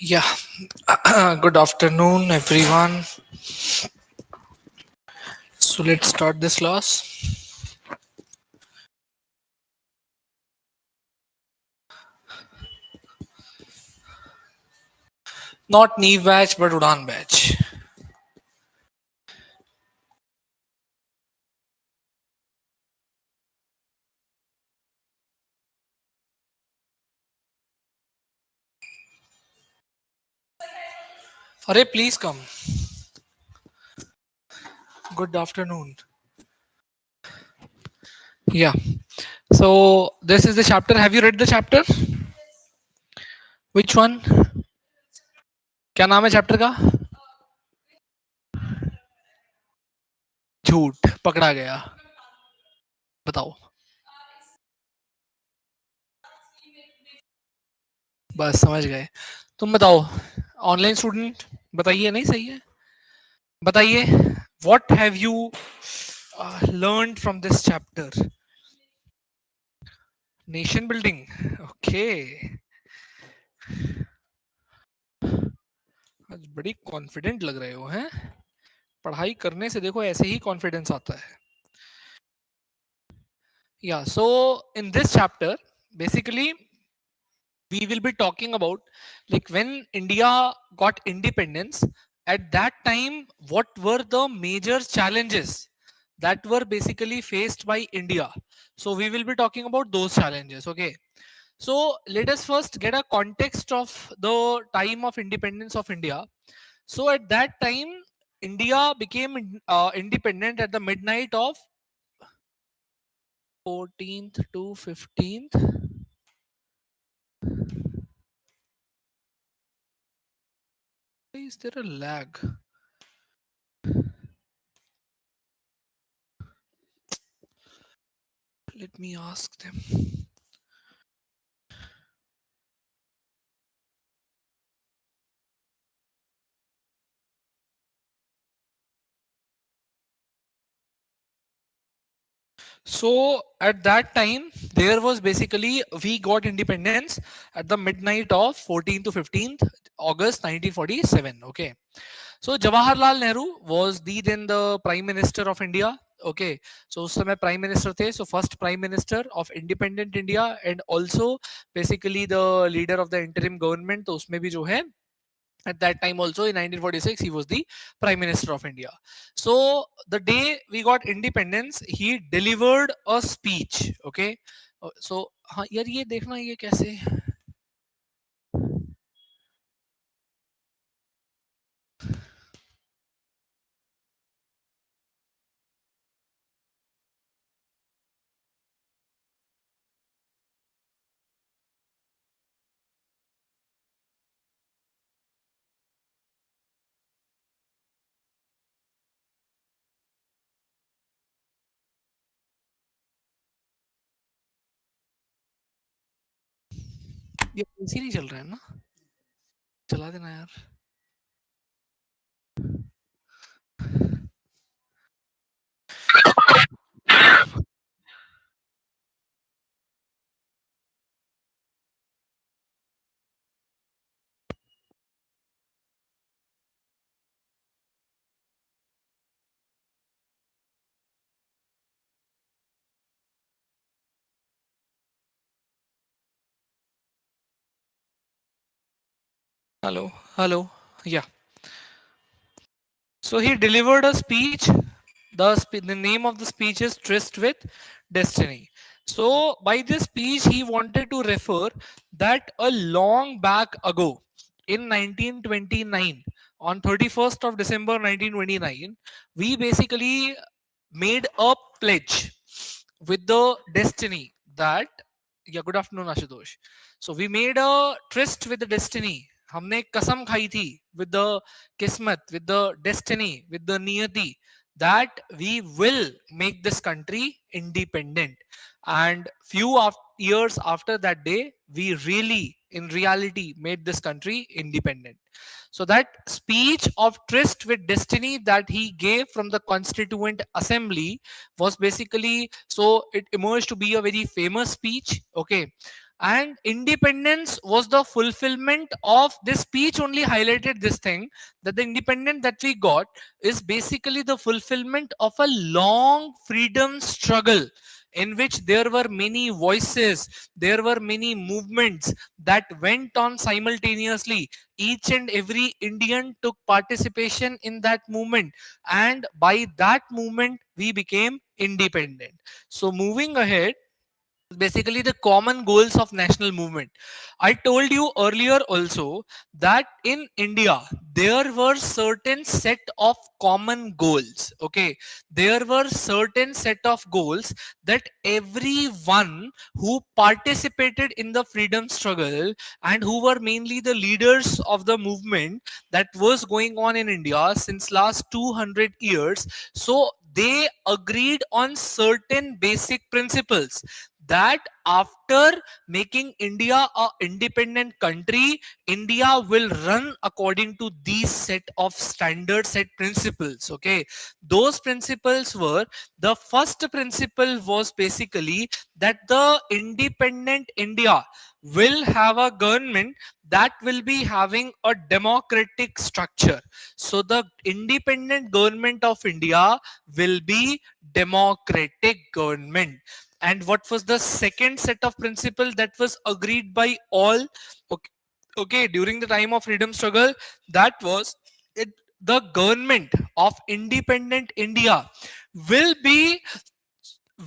Yeah, good afternoon, everyone. So let's start this class. Not Neve batch, but Udan batch. Arey, please come. Good afternoon. Yeah. So this is the chapter. Have you read the chapter? Which one? क्या नाम है chapter का? झूठ पकड़ा गया. बताओ. बस समझ गए. तुम बताओ. ऑनलाइन स्टूडेंट बताइए. नहीं सही है. बताइए. What have you learned from this chapter? Nation building. Okay. आज बड़ी कॉन्फिडेंट लग रहे हो हैं. पढ़ाई करने से देखो ऐसे ही कॉन्फिडेंस आता है. Yeah, so in this chapter basically we will be talking about like when India got independence, at that time what were the major challenges that were basically faced by India. So we will be talking about those challenges. Okay, so let us first get a context of the time of independence of India. So at that time India became independent at the midnight of 14th to 15th. Is there a lag? Let me ask them. So at that time, there was basically we got independence at the midnight of 14th to 15th August 1947. Okay. So Jawaharlal Nehru was then the Prime Minister of India. Okay. So उस समय Prime Minister थे. So first Prime Minister of independent India and also basically the leader of the interim government. तो उसमें भी जो है at that time also in 1946 he was the Prime Minister of India. So the day we got independence he delivered a speech. Okay. So हाँ यार ये देखना ये कैसे ये इसी नहीं चल रहा है ना चला देना यार hello yeah. So he delivered a speech. The name of the speech is Tryst with Destiny. So by this speech, he wanted to refer that a long back ago in 1929, on 31st of December 1929, we basically made a pledge with the destiny that, yeah, good afternoon, Ashutosh. So we made a tryst with the destiny. हमने कसम खाई थी with the kismet, with the destiny, with the niyati that we will make this country independent. And years after that day, we really, in reality, made this country independent. So that speech of tryst with destiny that he gave from the Constituent Assembly was basically, so it emerged to be a very famous speech. Okay. And independence was the fulfillment of this speech, only highlighted this thing, that the independence that we got is basically the fulfillment of a long freedom struggle in which there were many voices, there were many movements that went on simultaneously. Each and every Indian took participation in that movement, and by that movement we became independent. So moving ahead, basically the common goals of national movement. I told you earlier also that in India there were certain set of common goals. Okay, there were certain set of goals that everyone who participated in the freedom struggle and who were mainly the leaders of the movement that was going on in India since last 200 years, so they agreed on certain basic principles that after making India a independent country, India will run according to these set of standard set principles. Okay, those principles were, the first principle was basically that the independent India will have a government that will be having a democratic structure. So the independent government of India will be democratic government. And what was the second set of principle that was agreed by all? Okay, okay, during the time of freedom struggle, that was it, the government of independent India will be,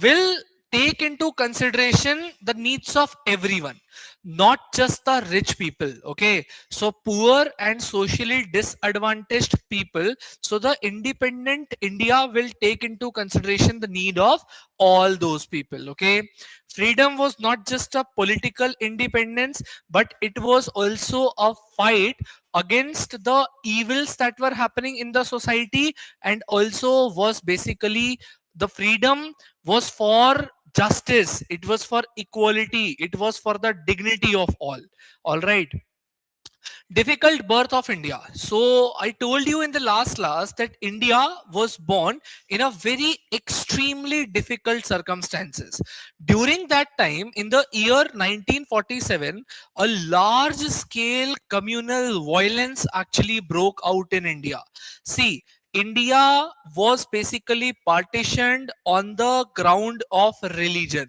will take into consideration the needs of everyone, not just the rich people. Okay, so poor and socially disadvantaged people, so the independent India will take into consideration the need of all those people. Okay, freedom was not just a political independence, but it was also a fight against the evils that were happening in the society, and also was basically, the freedom was for justice, it was for equality, it was for the dignity of all right. Difficult birth of India. So I told you in the last class that India was born in a very extremely difficult circumstances. During that time, in the year 1947, a large scale communal violence actually broke out in India. See, India was basically partitioned on the ground of religion.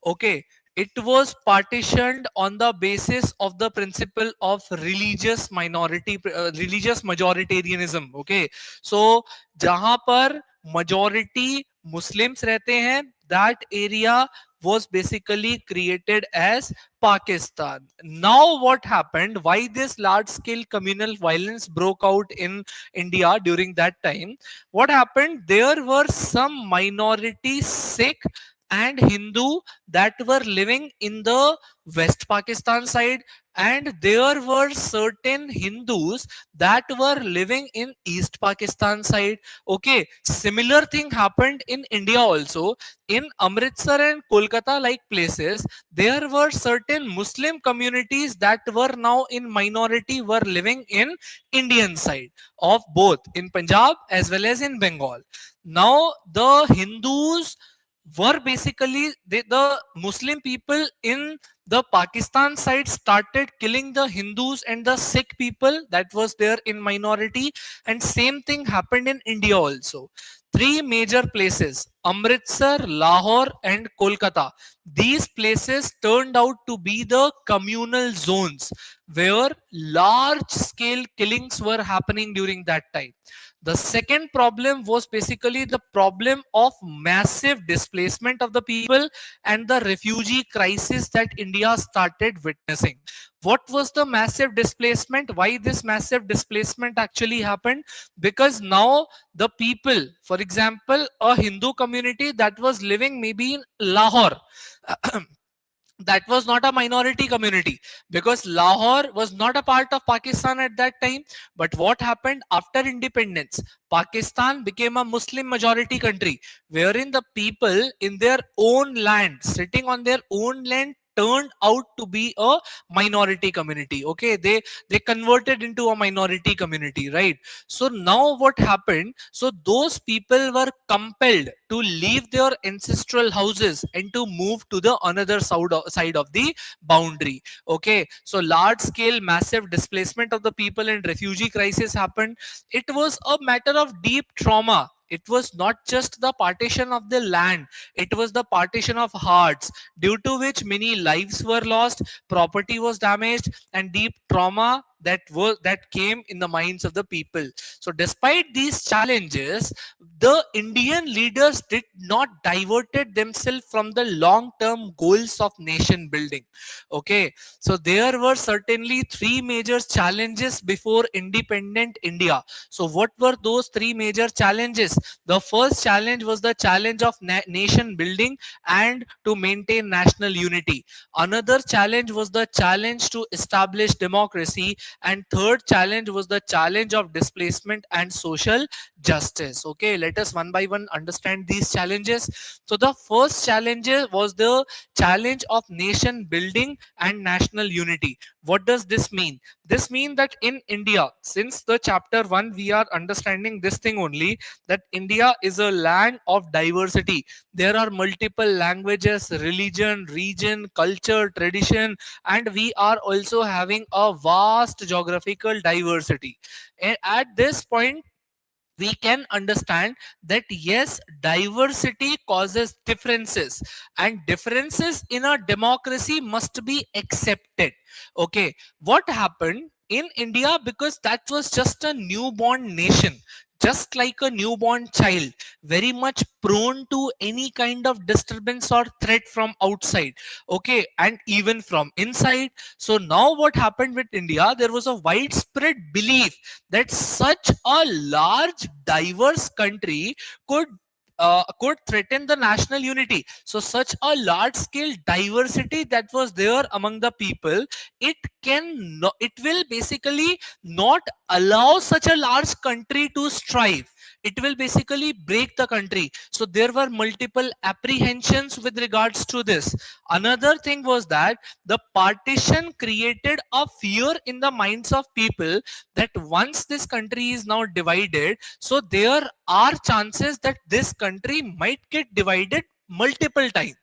Okay, it was partitioned on the basis of the principle of religious minority, religious majoritarianism. Okay, so जहां पर majority Muslims रहते हैं, that area was basically created as Pakistan. Now what happened, why this large scale communal violence broke out in India during that time? What happened, there were some minority Sikh and Hindu that were living in the West Pakistan side, and there were certain Hindus that were living in East Pakistan side. Okay, similar thing happened in India also. In Amritsar and Kolkata like places, there were certain Muslim communities that were now in minority, were living in Indian side of both in Punjab as well as in Bengal. Now the Hindus were basically, the Muslim people in the Pakistan side started killing the Hindus and the Sikh people that was there in minority, and same thing happened in India also. Three major places, Amritsar, Lahore and Kolkata, these places turned out to be the communal zones where large scale killings were happening during that time. The second problem was basically the problem of massive displacement of the people and the refugee crisis that India started witnessing. What was the massive displacement? Why this massive displacement actually happened? Because now the people, for example, a Hindu community that was living maybe in Lahore, that was not a minority community, because Lahore was not a part of Pakistan at that time. But what happened after independence? Pakistan became a Muslim majority country, wherein the people in their own land, sitting on their own land, turned out to be a minority community. Okay, they converted into a minority community, right? So now what happened, so those people were compelled to leave their ancestral houses and to move to the another side of the boundary. Okay, so large scale massive displacement of the people and refugee crisis happened. It was a matter of deep trauma. It was not just the partition of the land, it was the partition of hearts, due to which many lives were lost, property was damaged, and deep trauma that came in the minds of the people. So despite these challenges, the Indian leaders did not diverted themselves from the long term goals of nation building. Okay, so there were certainly three major challenges before independent India. So what were those three major challenges? The first challenge was the challenge of nation building and to maintain national unity. Another challenge was the challenge to establish democracy, and third challenge was the challenge of displacement and social justice. Okay, let us one by one understand these challenges. So the first challenge was the challenge of nation building and national unity. What does this mean? This means that in India, since the chapter 1 we are understanding this thing only, that India is a land of diversity. There are multiple languages, religion, region, culture, tradition, and we are also having a vast geographical diversity. And at this point, we can understand that yes, diversity causes differences, and differences in a democracy must be accepted. Okay, what happened in India, because that was just a newborn nation, just like a newborn child, very much prone to any kind of disturbance or threat from outside, okay, and even from inside. So now what happened with India, there was a widespread belief that such a large diverse country could could threaten the national unity. So such a large scale diversity that was there among the people, it it will basically not allow such a large country to strive. It will basically break the country. So there were multiple apprehensions with regards to this. Another thing was that the partition created a fear in the minds of people that once this country is now divided, so there are chances that this country might get divided multiple times.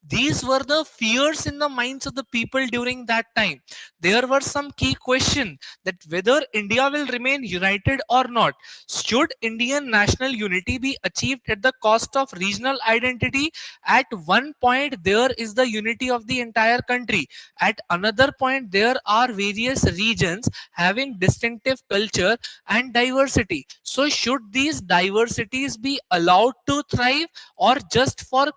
These were the fears in the minds of the people during that time. There were some key questions that whether India will remain united or not. Should Indian national unity be achieved at the cost of regional identity? At one point, there is the unity of the entire country. At another point, there are various regions having distinctive culture and diversity. So should these diversities be allowed to thrive, or just for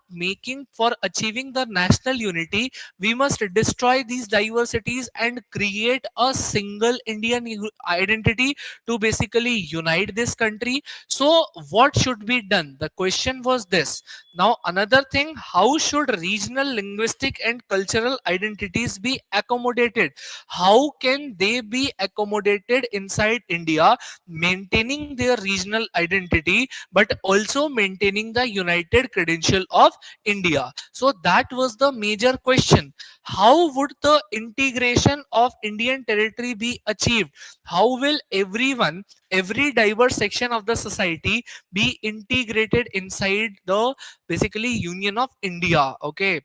achieving the national unity, we must destroy these diversities and create a single Indian identity to basically unite this country? So what should be done? The question was this. Now another thing, how should regional linguistic and cultural identities be accommodated? How can they be accommodated inside India, maintaining their regional identity but also maintaining the united credential of India? So that was the major question. How would the integration of Indian territory be achieved? How will everyone, every diverse section of the society be integrated inside the basically Union of India? Okay,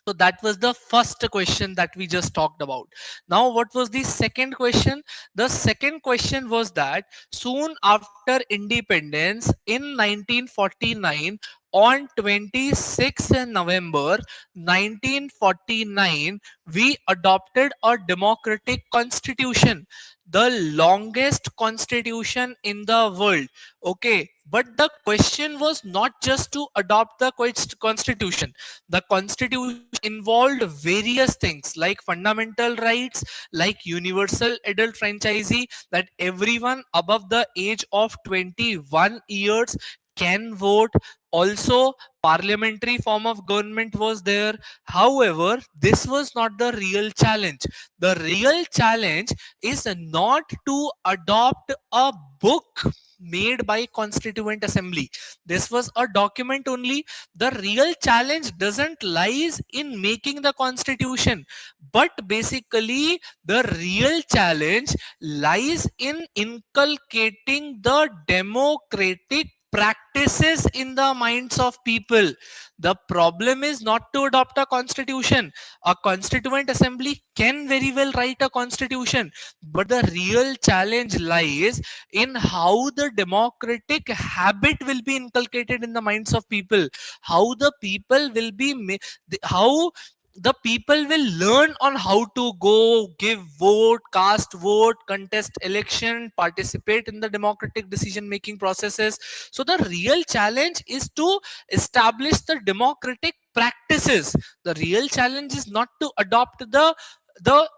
so that was the first question that we just talked about. Now, what was the second question? The second question was that soon after independence in 1949, on 26th November 1949, we adopted a democratic constitution, the longest constitution in the world. Okay, but the question was not just to adopt the constitution. The constitution involved various things like fundamental rights, like universal adult franchise, that everyone above the age of 21 years can vote. Also, parliamentary form of government was there. However, this was not the real challenge. The real challenge is not to adopt a book made by Constituent Assembly. This was a document only. The real challenge doesn't lies in making the constitution, but basically the real challenge lies in inculcating the democratic practices in the minds of people. The problem is not to adopt a constitution. A constituent assembly can very well write a constitution, but the real challenge lies in how the democratic habit will be inculcated in the minds of people, how the people will be how the people will learn on how to go give vote, cast vote, contest election, participate in the democratic decision making processes. So the real challenge is to establish the democratic practices. The real challenge is not to adopt the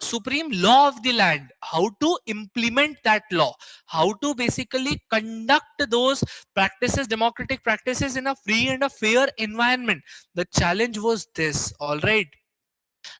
supreme law of the land, how to implement that law, how to basically conduct those practices, democratic practices, in a free and a fair environment. The challenge was this, all right.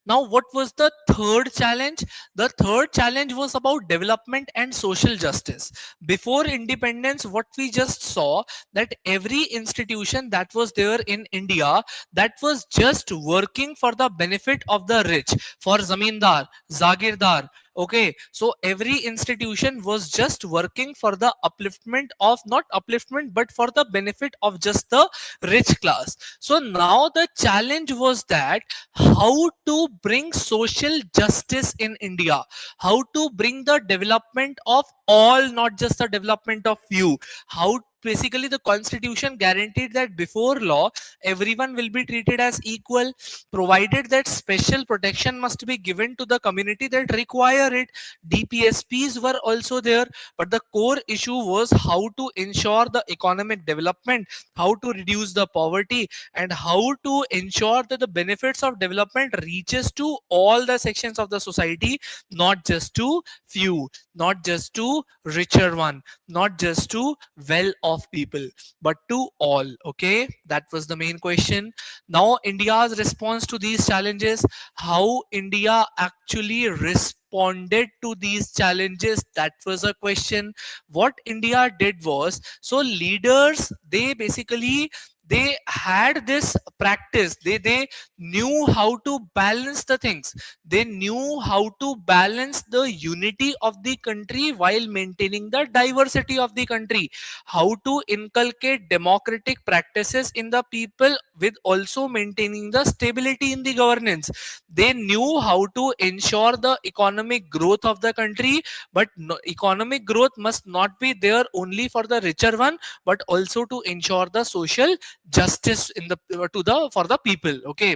Now, what was the third challenge? The third challenge was about development and social justice. Before independence, what we just saw, that every institution that was there in India, that was just working for the benefit of the rich, for zamindar, zagirdar. Okay, so every institution was just working for the upliftment of, not upliftment, but for the benefit of just the rich class. So now the challenge was that how to bring social justice in India, how to bring the development of all, not just the development of few. How basically the constitution guaranteed that before law everyone will be treated as equal, provided that special protection must be given to the community that require it. DPSPs were also there, but the core issue was how to ensure the economic development, how to reduce the poverty, and how to ensure that the benefits of development reaches to all the sections of the society, not just to few, not just to richer one, not just to well off people, but to all. Okay, that was the main question. Now India's response to these challenges, how India actually responded to these challenges, that was a question. What India did was, so leaders, they basically, they had this practice, they knew how to balance the things, they knew how to balance the unity of the country while maintaining the diversity of the country, how to inculcate democratic practices in the people with also maintaining the stability in the governance. They knew how to ensure the economic growth of the country, but no, economic growth must not be there only for the richer one, but also to ensure the social justice in the to the for the people. Okay,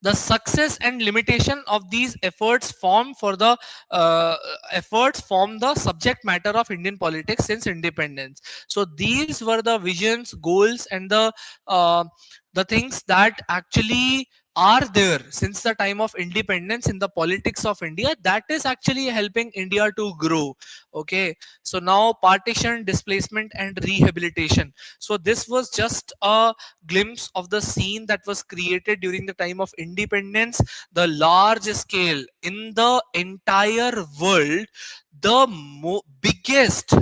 the success and limitation of these efforts uh, form the subject matter of Indian politics since independence. So these were the visions, goals, and uh, the things that actually are there since the time of independence in the politics of India, that is actually helping India to grow. Okay, so now partition, displacement, and rehabilitation. So this was just a glimpse of the scene that was created during the time of independence. The large scale in the entire world, the biggest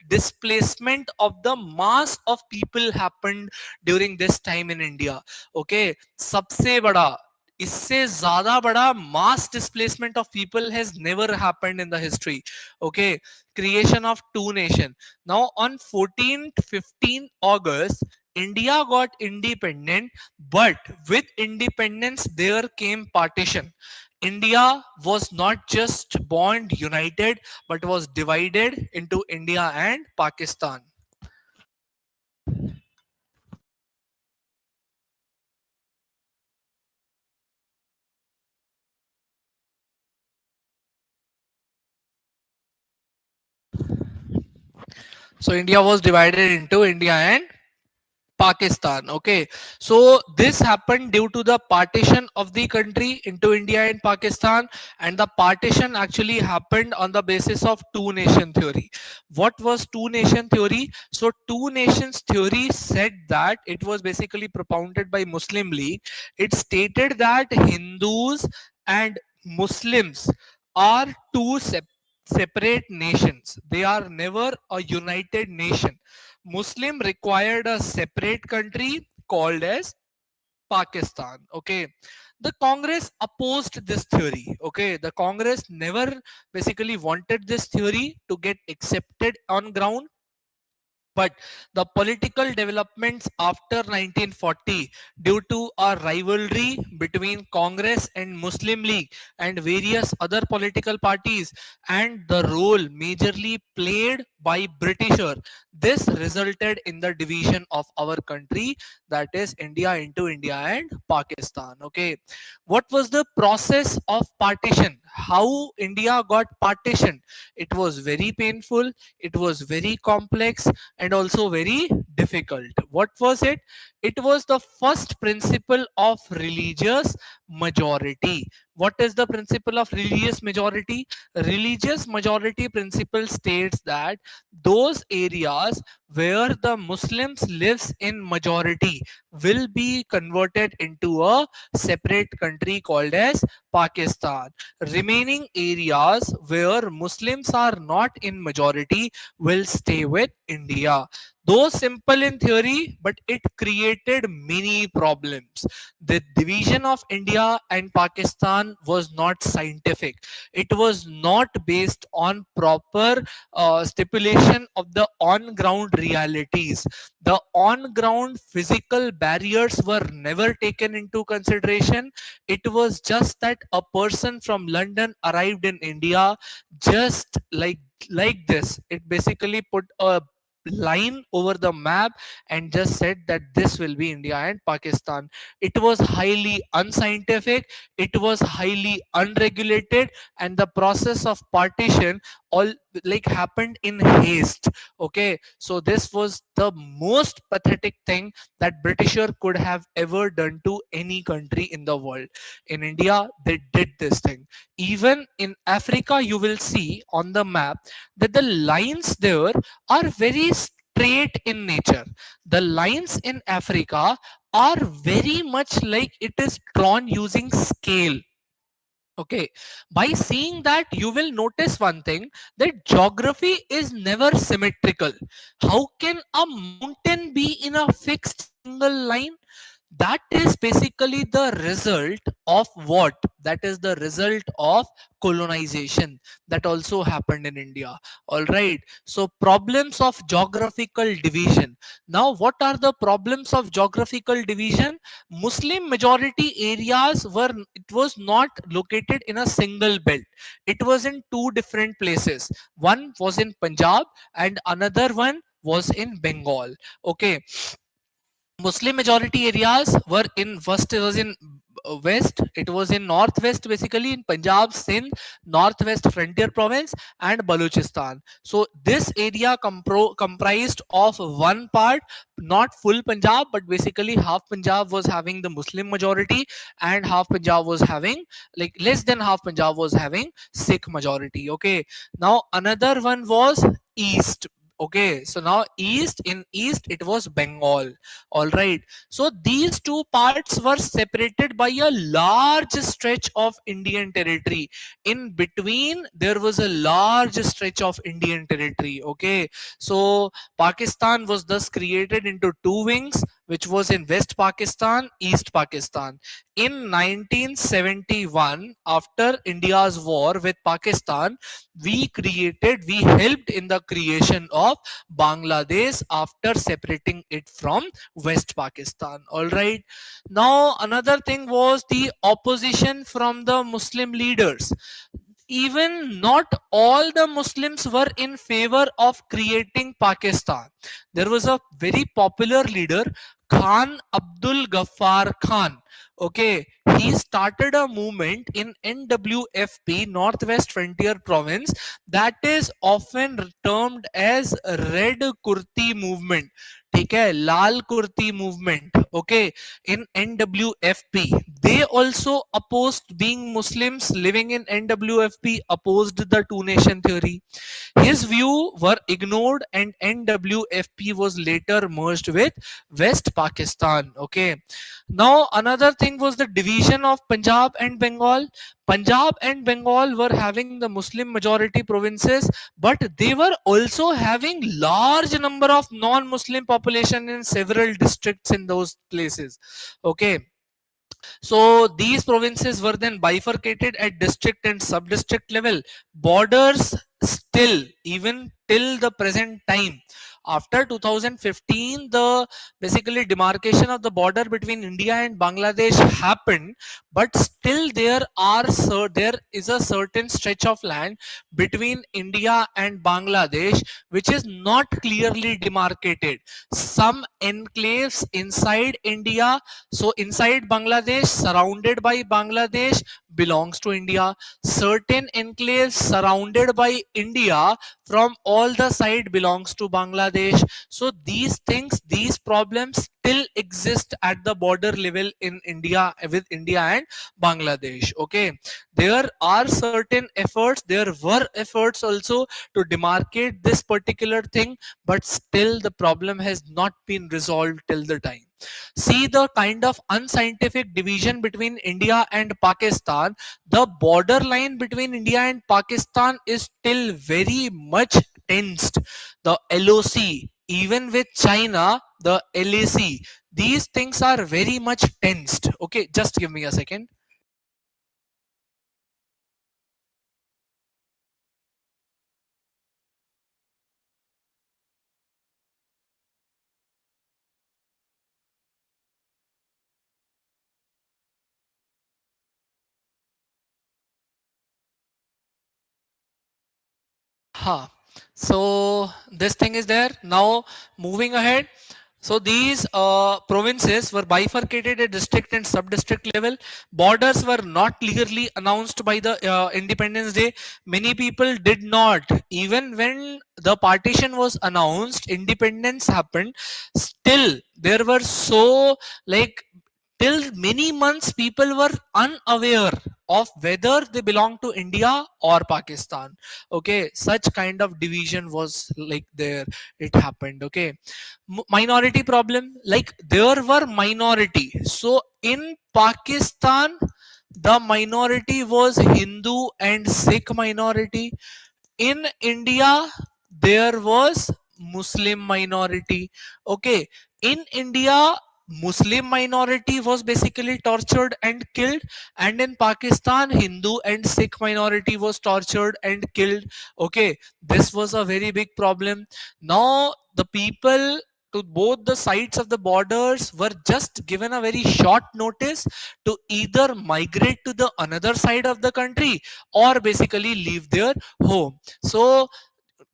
displacement of the mass of people happened during this time in India. Okay, सबसे बड़ा, इससे ज्यादा बड़ा mass displacement of people has never happened in the history. Okay, creation of two nation. Now on 14th 15 August, India got independent, but with independence there came partition. India was not just born united, but was divided into India and Pakistan. So India was divided into India and Pakistan. Okay, so this happened due to the partition of the country into India and Pakistan, and the partition actually happened on the basis of two nation theory. What was two nation theory? So two nations theory said that, it was basically propounded by Muslim League. It stated that Hindus and Muslims are two separate nations. They are never a united nation. Muslim required a separate country called as Pakistan. Okay. The Congress opposed this theory. Okay. The Congress never basically wanted this theory to get accepted on ground, but the political developments after 1940, due to a rivalry between Congress and Muslim League and various other political parties, and the role majorly played by Britisher, this resulted in the division of our country, that is India, into India and Pakistan. Okay, what was the process of partition? How India got partitioned? It was very painful, it was very complex, and also very difficult. What was it? It was the first principle of religious majority. What is the principle of religious majority? Religious majority principle states that those areas where the Muslims lives in majority will be converted into a separate country called as Pakistan. Remaining areas where Muslims are not in majority will stay with India. Though simple in theory, but it created many problems. The division of India and Pakistan was not scientific. It was not based on proper stipulation of the on ground realities. The on ground physical barriers were never taken into consideration. It was just that a person from London arrived in India, just like this. It basically put a line over the map and just said that this will be India and Pakistan. It was highly unscientific, it was highly unregulated, and the process of partition all like happened in haste. Okay, so this was the most pathetic thing that Britisher could have ever done to any country in the world. In India, they did this thing. Even in Africa, you will see on the map that the lines there are very straight in nature. The lines in Africa are very much like it is drawn using scale. Okay, by seeing that, you will notice one thing, that geography is never symmetrical. How can a mountain be in a fixed single line? That is basically the result of what? That is the result of colonization that also happened in India. All right. So, problems of geographical division. Now, what are the problems of geographical division? Muslim majority areas were, it was not located in a single belt. It was in two different places. One was in Punjab and another one was in Bengal. Okay, Muslim majority areas were in first, it was in west, it was in northwest, basically in Punjab, Sindh, northwest frontier province, and Balochistan. So this area comprised of one part, not full Punjab, but basically half Punjab was having the Muslim majority, and half Punjab was having, like less than half Punjab was having Sikh majority. Okay, now another one was east. Okay, so now east, in east it was Bengal. All right, so these two parts were separated by a large stretch of Indian territory. In between there was a large stretch of Indian territory. Okay, so Pakistan was thus created into two wings, which was in West Pakistan, East Pakistan. In 1971, after India's war with Pakistan, we helped in the creation of Bangladesh after separating it from West Pakistan. All right. Now, another thing was the opposition from the Muslim leaders. Even not all the Muslims were in favor of creating Pakistan. There was a very popular leader, Khan Abdul Ghaffar Khan. Okay, he started a movement in NWFP, Northwest Frontier Province, that is often termed as Red Kurti Movement. ठीक है, Lal Kurti movement. Okay, in NWFP, they also opposed, being Muslims living in NWFP opposed the two nation theory. His view were ignored and NWFP was later merged with West Pakistan. Okay, now another thing was the division of Punjab and Bengal. Punjab and Bengal were having the Muslim majority provinces, but they were also having large number of non-Muslim population in several districts in those places. Okay, so these provinces were then bifurcated at district and sub-district level. Borders still, even till the present time, after 2015, the basically demarcation of the border between India and Bangladesh happened, but still there is a certain stretch of land between India and Bangladesh which is not clearly demarcated. Some enclaves inside India, so inside Bangladesh, surrounded by Bangladesh, belongs to India. Certain enclaves surrounded by India from all the side belongs to Bangladesh. So these things, these problems still exist at the border level in India, with India and Bangladesh. Okay, there are certain efforts, there were efforts also to demarcate this particular thing, but still the problem has not been resolved till the time. See the kind of unscientific division between India and Pakistan. The borderline between India and Pakistan is still very much tensed. The LOC, even with China, the LAC, these things are very much tensed. Okay, just give me a second. Ha. So this thing is there. Now moving ahead. So these provinces were bifurcated at district and sub-district level. Borders were not clearly announced by the Independence Day. Many people did not. Even when the partition was announced, independence happened. Still, there were so like till many months people were unaware of whether they belong to India or Pakistan. Okay, such kind of division was like there, it happened. Okay, minority problem, like there were minority. So in Pakistan, the minority was Hindu and Sikh minority. In India, there was Muslim minority. Okay, in India, Muslim minority was basically tortured and killed, and in Pakistan, Hindu and Sikh minority was tortured and killed. Okay, this was a very big problem. Now the people to both the sides of the borders were just given a very short notice to either migrate to the another side of the country or basically leave their home. So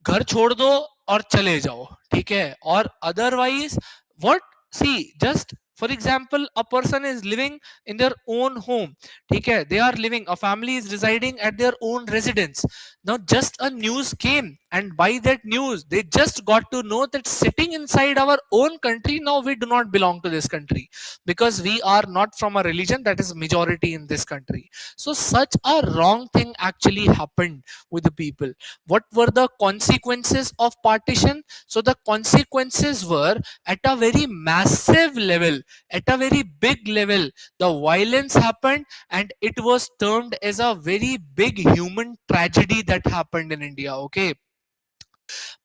घर छोड़ दो और चले जाओ, ठीक है, और otherwise what, see, just for example, a person is living in their own home, ठीक है, they are living, a family is residing at their own residence. Now just a news came, and by that news they just got to know that sitting inside our own country, now we do not belong to this country because we are not from a religion that is majority in this country. So such a wrong thing actually happened with the people. What were the consequences of partition? So the consequences were at a very massive level, at a very big level. The violence happened, and it was termed as a very big human tragedy that happened in India. Okay,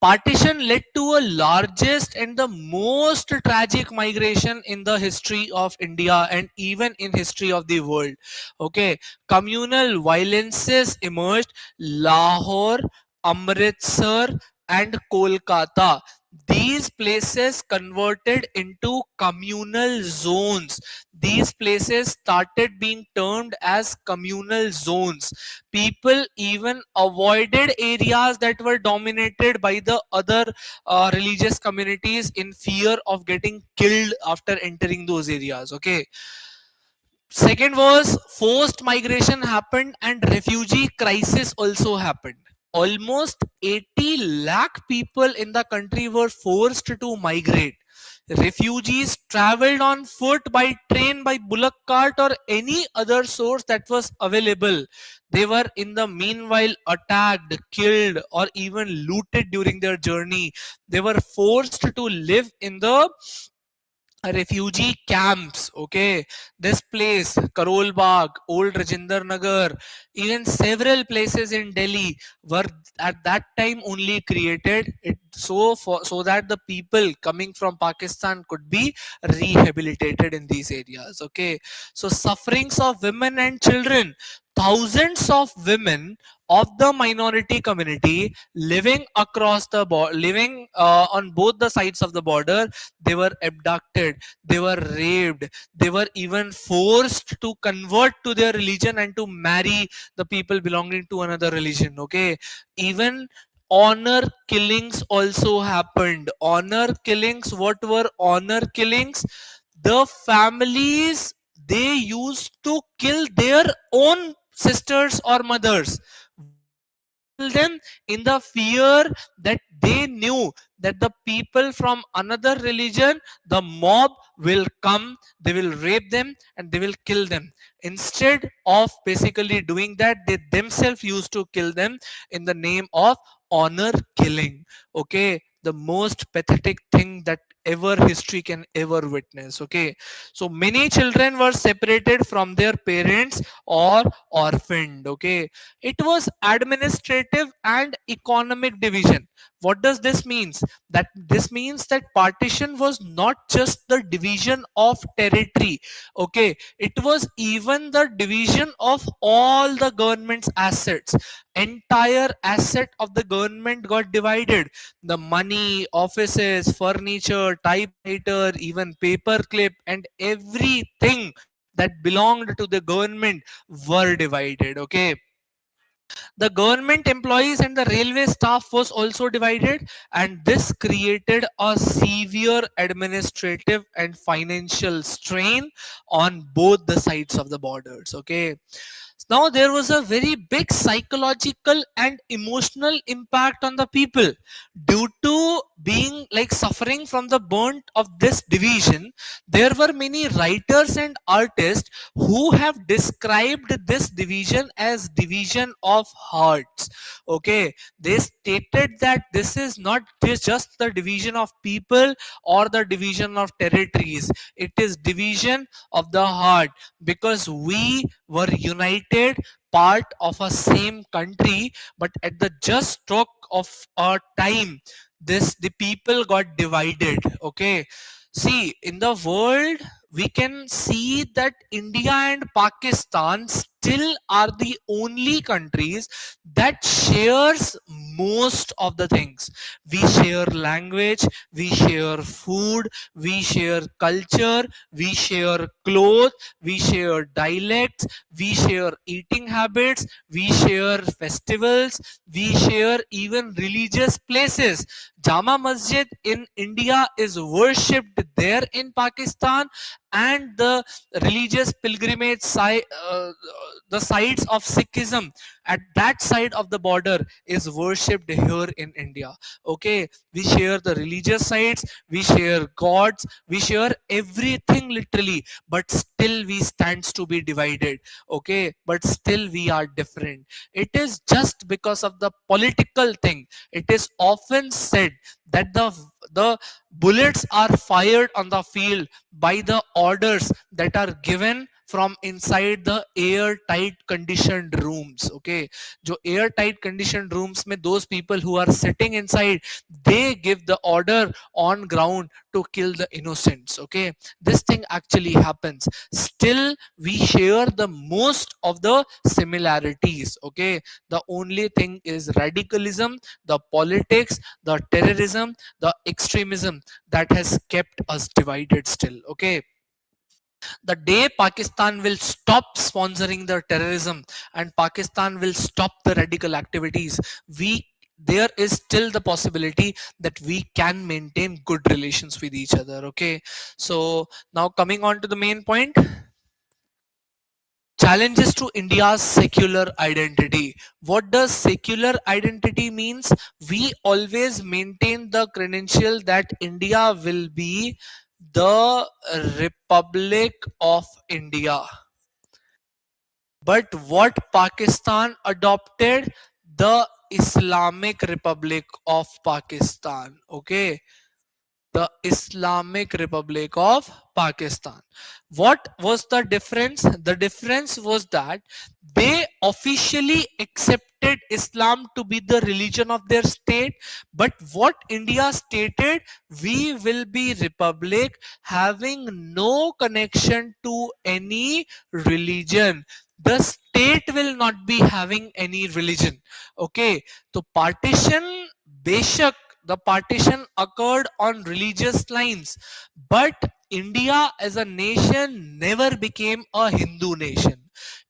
partition led to a largest and the most tragic migration in the history of India and even in history of the world. Okay, communal violences emerged. Lahore, Amritsar, and Kolkata, these places converted into communal zones. These places started being termed as communal zones. People even avoided areas that were dominated by the other religious communities in fear of getting killed after entering those areas. Okay, second was forced migration happened and refugee crisis also happened. Almost 80 lakh people in the country were forced to migrate. Refugees traveled on foot, by train, by bullock cart, or any other source that was available. They were in the meanwhile attacked, killed, or even looted during their journey. They were forced to live in the refugee camps. Okay, this place, Karol Bagh, Old Rajinder Nagar, even several places in Delhi were at that time only created it so that the people coming from Pakistan could be rehabilitated in these areas. Okay, so sufferings of women and children, thousands of women of the minority community living across the border, living on both the sides of the border, they were abducted, they were raped, they were even forced to convert to their religion and to marry the people belonging to another religion. Okay, even honor killings also happened. Honor killings, what were honor killings? The families, they used to kill their own sisters or mothers. Why did they kill them? In the fear that they knew that the people from another religion, the mob will come, they will rape them and they will kill them. Instead of basically doing that, they themselves used to kill them in the name of honor killing. Okay, the most pathetic thing that ever history can ever witness. Okay, so many children were separated from their parents or orphaned. Okay, it was administrative and economic division. What does this means? That this means that partition was not just the division of territory. Okay, it was even the division of all the government's assets. Entire asset of the government got divided. The money, offices, furniture, typewriter, even paperclip, and everything that belonged to the government were divided. Okay, the government employees and the railway staff was also divided, and this created a severe administrative and financial strain on both the sides of the borders. Okay, now there was a very big psychological and emotional impact on the people due to being like suffering from the burnt of this division. There were many writers and artists who have described this division as division of hearts. Okay, they stated that this is not just the division of people or the division of territories, it is division of the heart, because we were united, part of a same country, but at the just stroke of a time, this the people got divided. Okay, see, in the world we can see that India and Pakistan still are the only countries that shares most of the things. We share language, we share food, we share culture, we share clothes, we share dialects, we share eating habits, we share festivals, we share even religious places. Jama Masjid in India is worshipped there in Pakistan, and the religious pilgrimage the sites of Sikhism at that side of the border is worshipped here in India. Okay, we share the religious sites, we share gods, we share everything literally, but still we stands to be divided. Okay, but still we are different. It is just because of the political thing. It is often said that the bullets are fired on the field by the orders that are given from inside the airtight conditioned rooms. Okay, जो airtight conditioned rooms में those people who are sitting inside, they give the order on ground to kill the innocents. Okay, this thing actually happens. Still we share the most of the similarities. Okay, the only thing is radicalism, the politics, the terrorism, the extremism that has kept us divided still. Okay, the day Pakistan will stop sponsoring the terrorism and Pakistan will stop the radical activities, we there is still the possibility that we can maintain good relations with each other. Okay, so now coming on to the main point, challenges to India's secular identity. What does secular identity means? We always maintain the credential that India will be the Republic of India. But what Pakistan adopted? The Islamic Republic of Pakistan. Okay. The Islamic Republic of Pakistan. What was the difference? The difference was that they officially accepted Islam to be the religion of their state, but what India stated, we will be republic having no connection to any religion. The state will not be having any religion. Okay, so partition, beshak, the partition occurred on religious lines, but India as a nation never became a Hindu nation.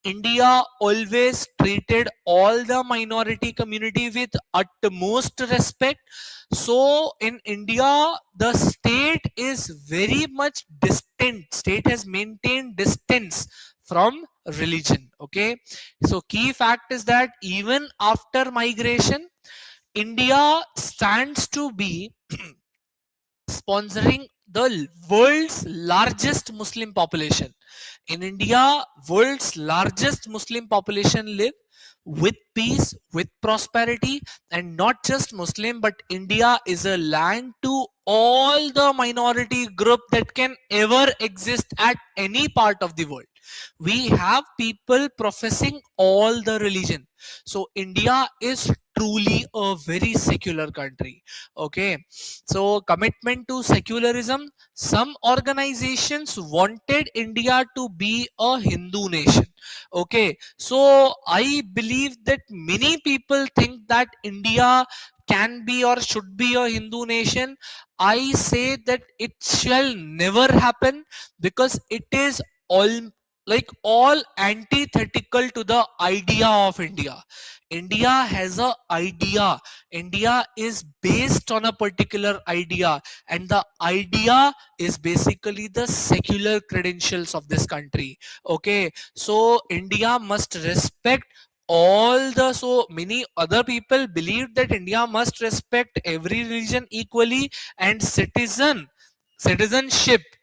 India always treated all the minority community with utmost respect. So in India, the state is very much distant. State has maintained distance from religion. Okay. So key fact is that even after migration, India stands to be sponsoring the world's largest Muslim population. In India, world's largest Muslim population live with peace, with prosperity, and not just Muslim, but India is a land to all the minority group that can ever exist at any part of the world. We have people professing all the religion. So India is truly a very secular country. Okay, so commitment to secularism, some organizations wanted India to be a Hindu nation. Okay, so I believe that many people think that India can be or should be a Hindu nation. I say that it shall never happen, because it is all all antithetical to the idea of India. India has a idea. India is based on a particular idea, and the idea is basically the secular credentials of this country. Okay, so India must respect all the, so many other people believe that India must respect every religion equally, and citizenship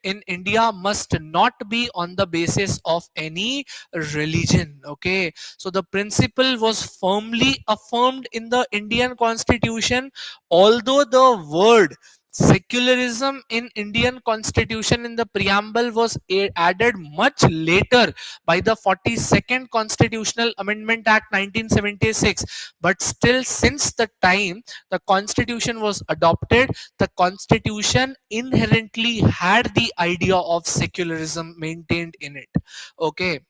in India must not be on the basis of any religion. Okay, so the principle was firmly affirmed in the Indian constitution, although the word secularism in Indian constitution in the preamble was added much later by the 42nd constitutional amendment act 1976. But still, since the time the constitution was adopted, the constitution inherently had the idea of secularism maintained in it. Okay,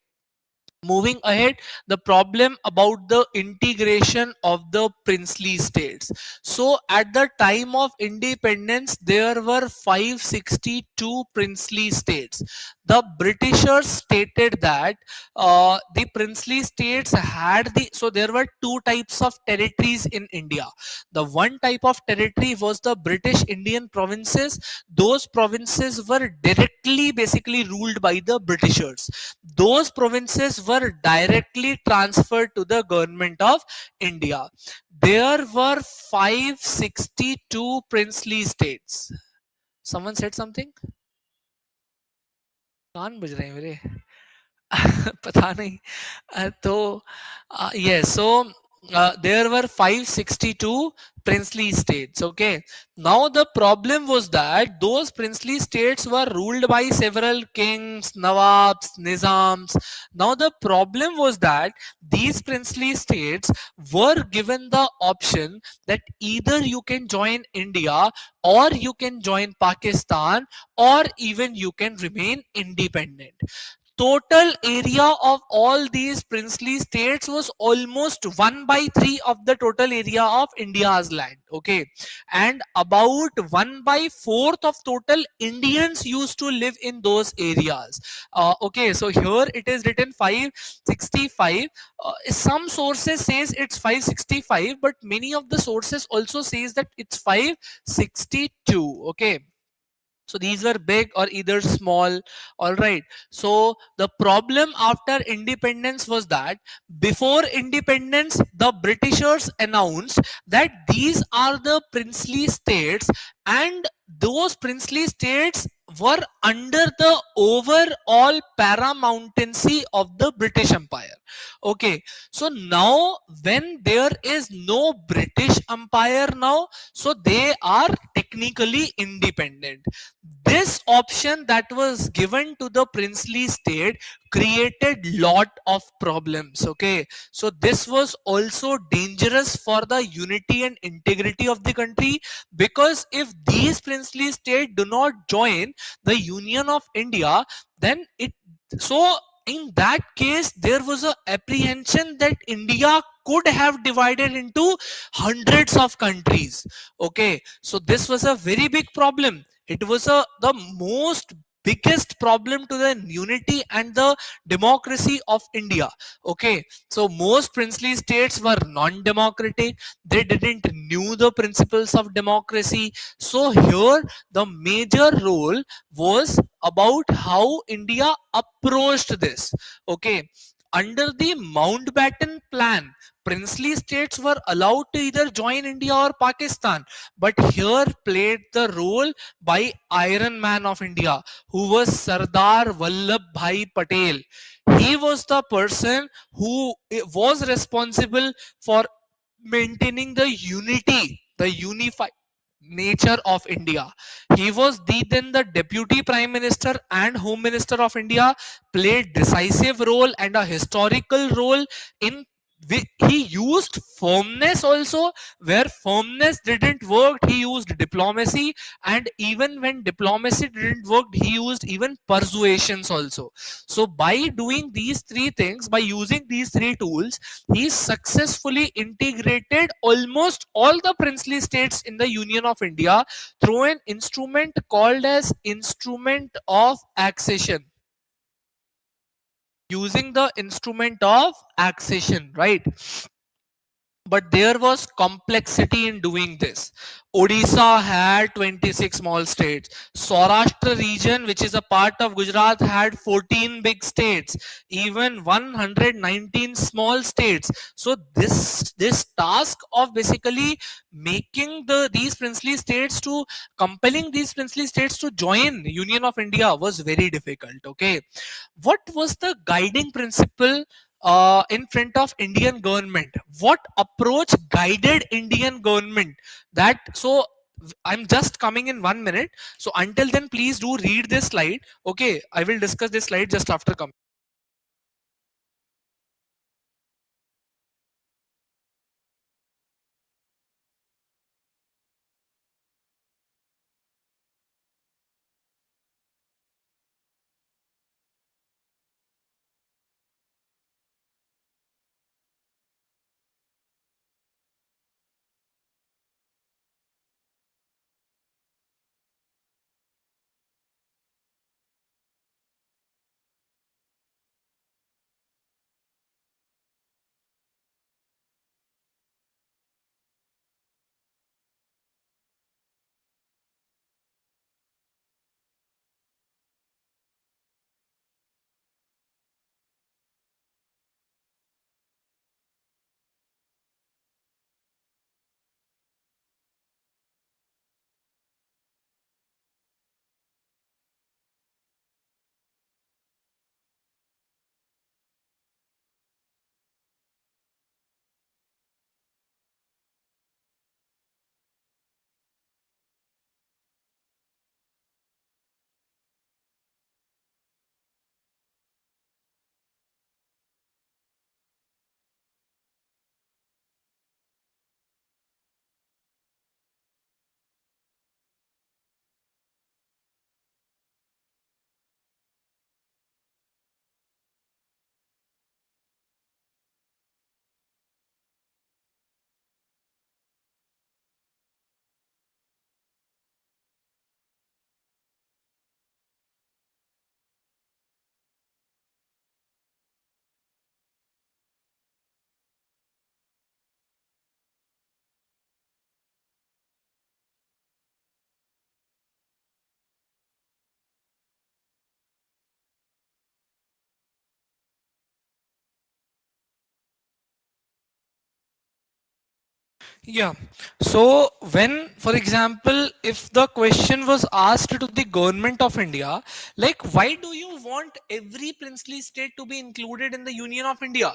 moving ahead, the problem about the integration of the princely states. So at the time of independence, there were 562 princely states. The Britishers stated that the princely states had the, so there were two types of territories in India. The one type of territory was the British Indian provinces. Those provinces were directly basically ruled by the Britishers. Those provinces were directly transferred to the government of India. There were 562 princely states. Someone said something? कान बज रहे हैं मेरे पता नहीं तो yes, so there were 562 princely states. Okay, now the problem was that those princely states were ruled by several kings, nawabs, nizams. Now the problem was that these princely states were given the option that either you can join India, or you can join Pakistan, or even you can remain independent. Total area of all these princely states was almost 1/3 of the total area of India's land. Okay, and about 1/4 of total Indians used to live in those areas. Okay, so here it is written 565. Some sources says it's 565, but many of the sources also says that it's 562. Okay, so these were big or either small. All right, so the problem after independence was that before independence the Britishers announced that these are the princely states, and those princely states were under the overall paramountcy of the British Empire. Okay, so now when there is no British Empire now, so they are technically independent. This option that was given to the princely state created lot of problems. Okay, so this was also dangerous for the unity and integrity of the country, because if these princely states do not join the Union of India, then it, so in that case there was a apprehension that India could have divided into hundreds of countries. Okay, so this was a very big problem. It was the most biggest problem to the unity and the democracy of India. Okay, so most princely states were non-democratic. They didn't knew the principles of democracy. So here the major role was about how India approached this. Okay, under the Mountbatten plan, princely states were allowed to either join India or Pakistan, but here played the role by Iron Man of India, who was Sardar Vallabhbhai Patel. He was the person who was responsible for maintaining the unity, the unified nature of India. He was then the deputy prime minister and home minister of India, played decisive role and a historical role in he used firmness also. Where firmness didn't work, he used diplomacy, and even when diplomacy didn't work, he used even persuasions also. So by doing these three things, by using these three tools, he successfully integrated almost all the princely states in the Union of India through an instrument called as instrument of accession. Using the instrument of accession, right? But there was complexity in doing this. Odisha had 26 small states. Saurashtra region, which is a part of Gujarat, had 14 big states, even 119 small states. So this task of basically making these princely states to compelling these princely states to join Union of India was very difficult. Okay, what was the guiding principle in front of Indian government? What approach guided Indian government? That so I'm just coming in 1 minute. So until then, please do read this slide. Okay, I will discuss this slide just after coming. Yeah. So when, for example, if the question was asked to the government of India, like why do you want every princely state to be included in the Union of India?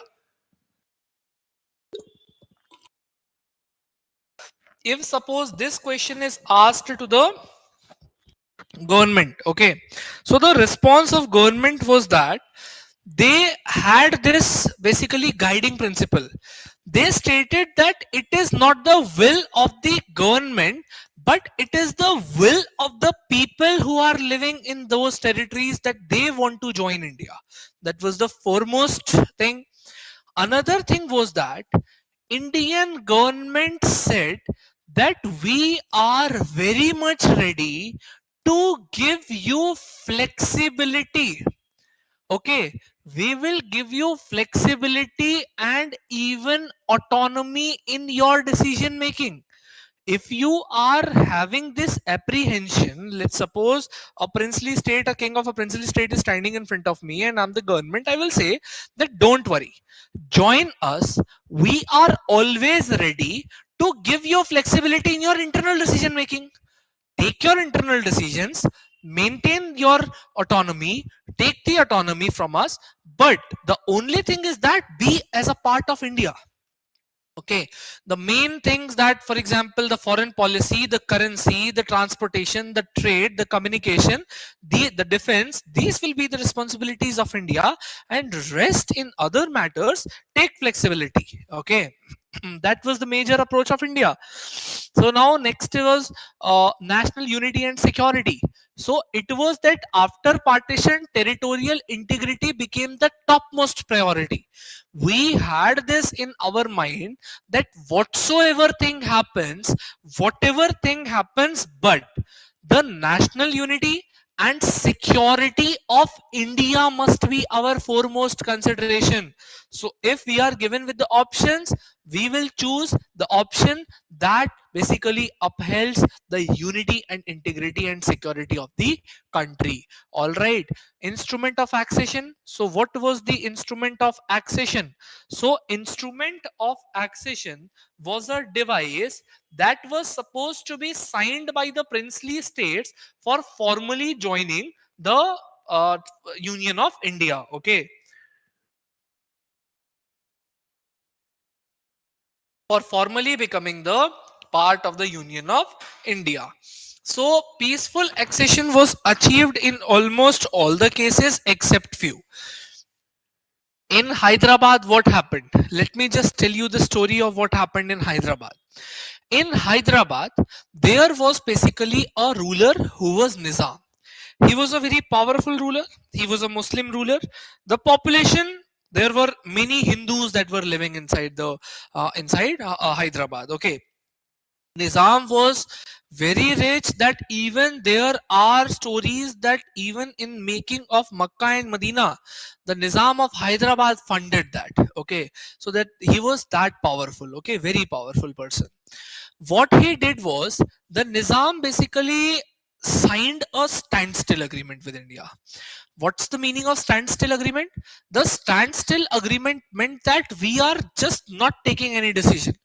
If suppose this question is asked to the government, okay, so the response of government was that they had this basically guiding principle. They stated that it is not the will of the government, but it is the will of the people who are living in those territories that they want to join India. That was the foremost thing. Another thing was that Indian government said that we are very much ready to give you flexibility. Okay, we will give you flexibility and even autonomy in your decision making. If you are having this apprehension, let's suppose a princely state, a king of a princely state is standing in front of me and I'm the government, I will say that don't worry, join us. We are always ready to give you flexibility in your internal decision making. Take your internal decisions, maintain your autonomy, take the autonomy from us, but the only thing is that be as a part of India. Okay, the main things that, for example, the foreign policy, the currency, the transportation, the trade, the communication, the defense, these will be the responsibilities of India, and rest in other matters take flexibility. Okay, that was the major approach of India. So now next was national unity and security. So it was that after partition, territorial integrity became the topmost priority. We had this in our mind that whatever thing happens, but the national unity and security of India must be our foremost consideration. So if we are given with the options, we will choose the option that basically upholds the unity and integrity and security of the country. All right, instrument of accession. So what was the instrument of accession? So instrument of accession was a device that was supposed to be signed by the princely states for formally joining the uh, Union of India. Okay, for formally becoming the part of the Union of India. So peaceful accession was achieved in almost all the cases except few. In Hyderabad, what happened? Let me just tell you the story of what happened in Hyderabad. In Hyderabad, there was basically a ruler who was Nizam. He was a very powerful ruler. He was a Muslim ruler. The population, there were many Hindus that were living inside the Hyderabad. Okay, Nizam was very rich that even there are stories that even in making of Makkah and Medina, the Nizam of Hyderabad funded that. Okay, so that he was that powerful. Okay, very powerful person. What he did was the Nizam basically signed a standstill agreement with India. What's the meaning of standstill agreement? The standstill agreement meant that we are just not taking any decision,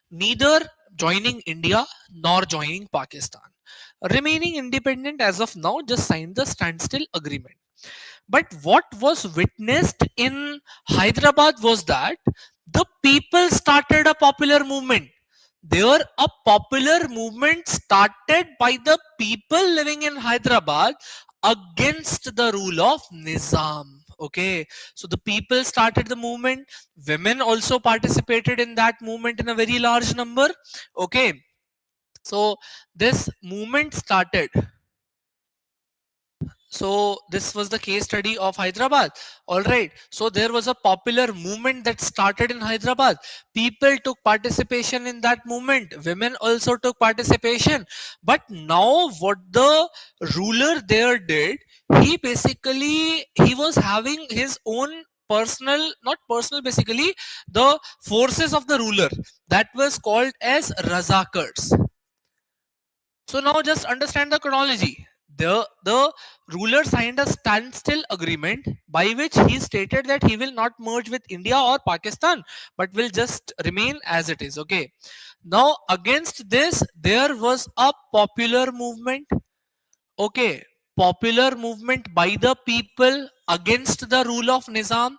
neither joining India nor joining Pakistan. Remaining independent as of now, just signed the standstill agreement. But what was witnessed in Hyderabad was that the people started a popular movement. There, a popular movement started by the people living in Hyderabad against the rule of Nizam. Okay, so the people started the movement. Women also participated in that movement in a very large number. Okay, so this movement started. So this was the case study of Hyderabad. All right. So there was a popular movement that started in Hyderabad. People took participation in that movement. Women also took participation. But now what the ruler there did, he was having his own personal, not personal, basically the forces of the ruler that was called as Razakars. So now just understand the chronology. The ruler signed a standstill agreement by which he stated that he will not merge with India or Pakistan, but will just remain as it is. Okay. Now against this there was a popular movement. Okay, popular movement by the people against the rule of Nizam.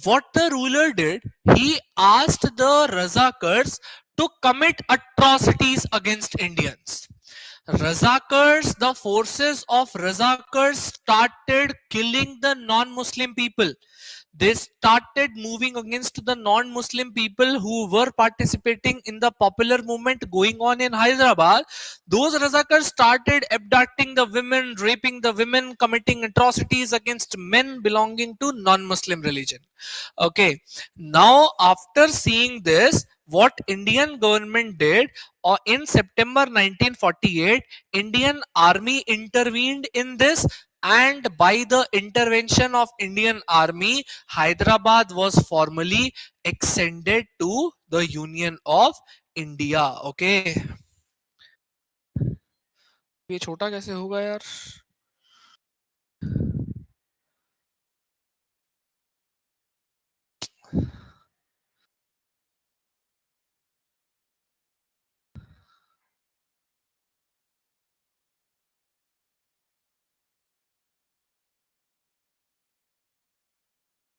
What the ruler did, he asked the Razakars to commit atrocities against Indians. Razakars, the forces of Razakars started killing the non-Muslim people. They started moving against the non-Muslim people who were participating in the popular movement going on in Hyderabad. Those Razakars started abducting the women, raping the women, committing atrocities against men belonging to non-Muslim religion. Okay, now after seeing this, what Indian government did, in September 1948, Indian army intervened in this, and by the intervention of Indian army, Hyderabad was formally extended to the Union of India. Okay, ये छोटा कैसे होगा यार?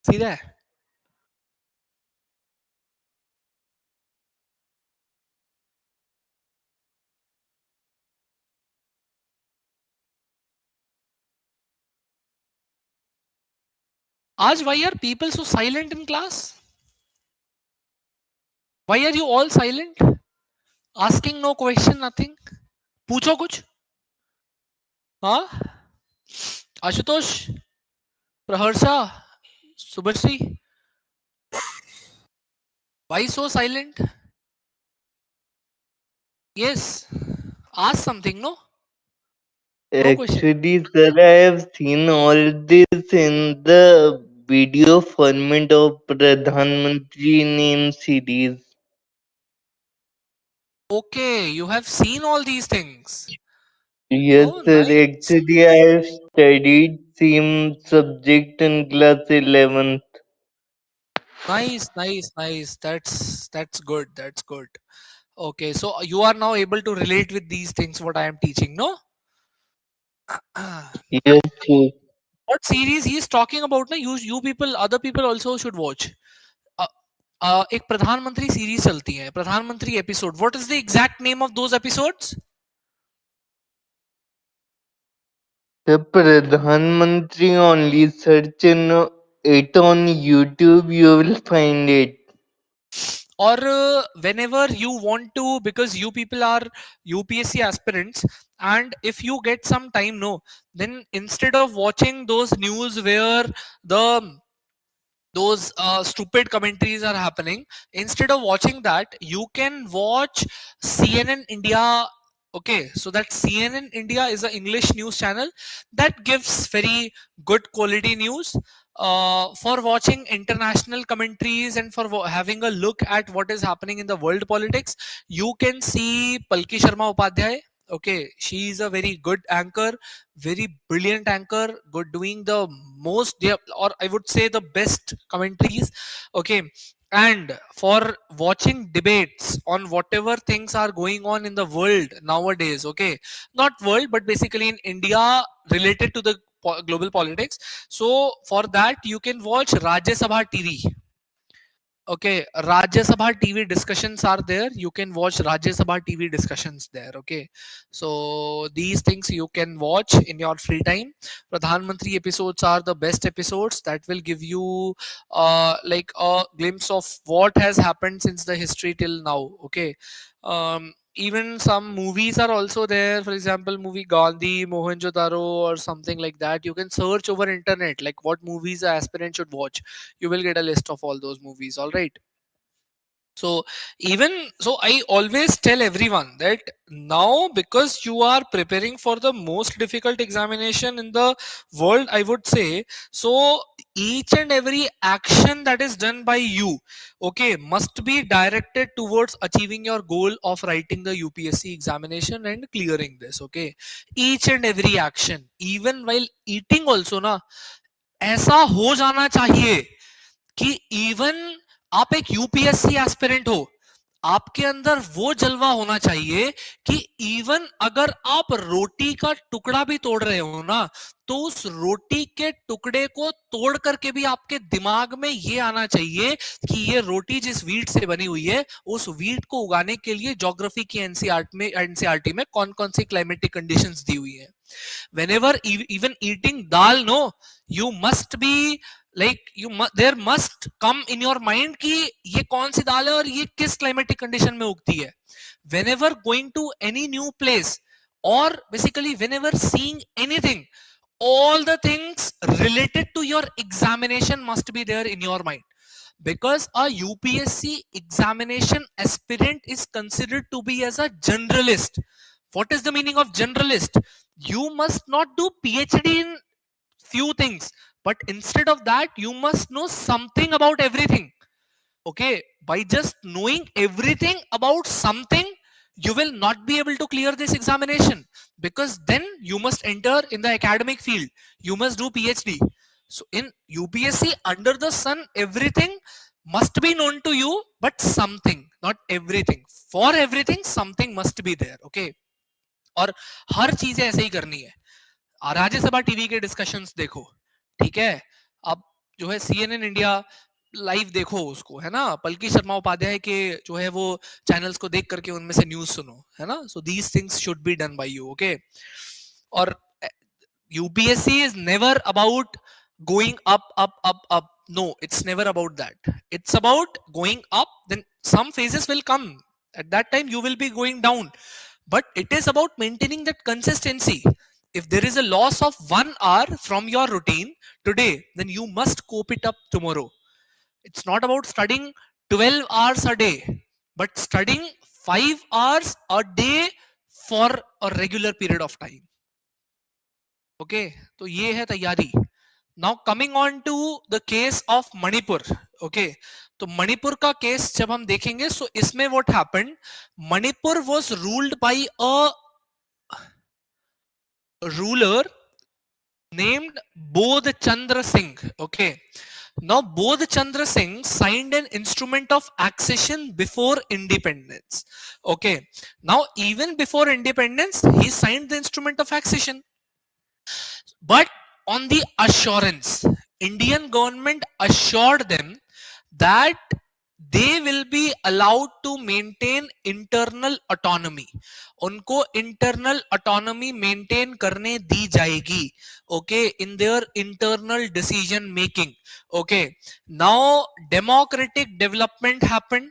सीधा है? आज why are people so silent in class? Why are you all silent? Asking no question, nothing. पूछो कुछ. हाँ, Ashutosh, प्रहर्षा, Subhashree, why so silent? Yes, ask something. No, no question. Actually, sir, I have seen all this in the video format of Pradhan Mantri name series. Okay, you have seen all these things. Yes, Oh, sir. nice, Actually, I have studied same subject in class 11th. nice, nice, nice. That's good. That's good. Okay, so you are now able to relate with these things what I am teaching. No. Yes, sir. What series he is talking about? Na, you people, other people also should watch. Uh, एक प्रधानमंत्री series चलती है, प्रधानमंत्री episode. What is the exact name of those episodes? The Pradhan Mantri only search in it on YouTube, you will find it. Or whenever you want to, because you people are UPSC aspirants, and if you get some time, no, then instead of watching those news where the those stupid commentaries are happening, instead of watching that, you can watch CNN India. Okay, so that CNN India is an English news channel that gives very good quality news. For watching international commentaries and for having a look at what is happening in the world politics, you can see Palki Sharma Upadhyay. Okay, she is a very good anchor, very brilliant anchor, good, doing the most, or I would say the best commentaries. Okay, and for watching debates on whatever things are going on in the world nowadays. Okay, not world but basically in India, related to the global politics, so for that you can watch Rajya Sabha TV. Okay, Rajya Sabha TV discussions are there. You can watch Rajya Sabha TV discussions there. Okay, so these things you can watch in your free time. Pradhan Mantri episodes are the best episodes that will give you like a glimpse of what has happened since the history till now. Okay, even some movies are also there. For example, movie Gandhi, Mohenjo-daro, or something like that. You can search over internet like what movies a aspirant should watch. You will get a list of all those movies. All right. So even so, I always tell everyone that now, because you are preparing for the most difficult examination in the world, I would say, so each and every action that is done by you, okay, must be directed towards achieving your goal of writing the UPSC examination and clearing this. Okay, each and every action, even while eating also ना, ऐसा हो जाना चाहिए कि even आप एक UPSC aspirant हो, आपके अंदर वो जलवा होना चाहिए कि इवन अगर आप रोटी का टुकड़ा भी तोड़ रहे हो ना, तो उस रोटी के टुकड़े को तोड़ करके भी आपके दिमाग में ये आना चाहिए कि ये रोटी जिस वीट से बनी हुई है, उस वीट को उगाने के लिए ज्योग्राफी की एनसीईआरटी में कौन कौन सी क्लाइमेटिक कंडीशंस दी हुई है. Whenever even eating dal, no, you must be like there must come in your mind कि ये कौन सी दाल है और ये किस क्लाइमेटिक कंडीशन में उगती है. Whenever going to any new place, or basically whenever seeing anything, all the things related to your examination must be there in your mind, because a UPSC examination aspirant is considered to be as a generalist. What is the meaning of generalist? You must not do PhD in few things, but instead of that you must know something about everything. Okay, by just knowing everything about something, you will not be able to clear this examination, because then you must enter in the academic field, you must do PhD. So in UPSC, under the sun, everything must be known to you, but something, not everything. For everything something must be there. Okay, और हर चीजें ऐसे ही करनी है. Rajya Sabha TV के discussions देखो, ठीक है, अब जो है CNN इंडिया लाइव देखो उसको, है ना, पलकी शर्मा उपाध्याय के जो है वो चैनल्स को देख करके उनमें से न्यूज सुनो, है ना. So these things should be done by you. Okay, और UPSC is never about going up. No, it's never about that. It's about going up, then some phases will come, at that time you will be going down, but it is about maintaining that consistency. If there is a loss of 1 hour from your routine today, then you must cope it up tomorrow. It's not about studying 12 hours a day, but studying 5 hours a day for a regular period of time. Okay, तो ये है तैयारी. Now coming on to the case of Manipur. Okay, तो मणिपुर का case जब हम देखेंगे, so इसमें what happened, Manipur was ruled by a ruler named Bodh Chandra Singh. Okay, now Bodh Chandra Singh signed an instrument of accession before independence. Okay, now even before independence he signed the instrument of accession, but on the assurance, Indian government assured them that they will be allowed to maintain internal autonomy. उनको internal autonomy maintain करने दी जाएगी. Okay, in their internal decision making. Okay, now democratic development happened.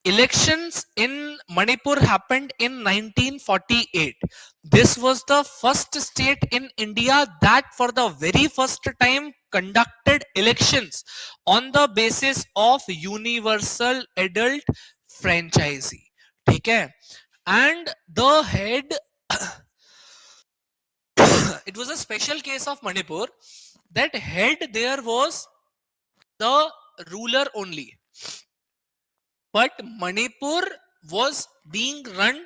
Elections in Manipur happened in 1948. This was the first state in India that for the very first time conducted elections on the basis of universal adult franchise. Okay, and the head it was a special case of Manipur, that head there was the ruler only, but Manipur was being run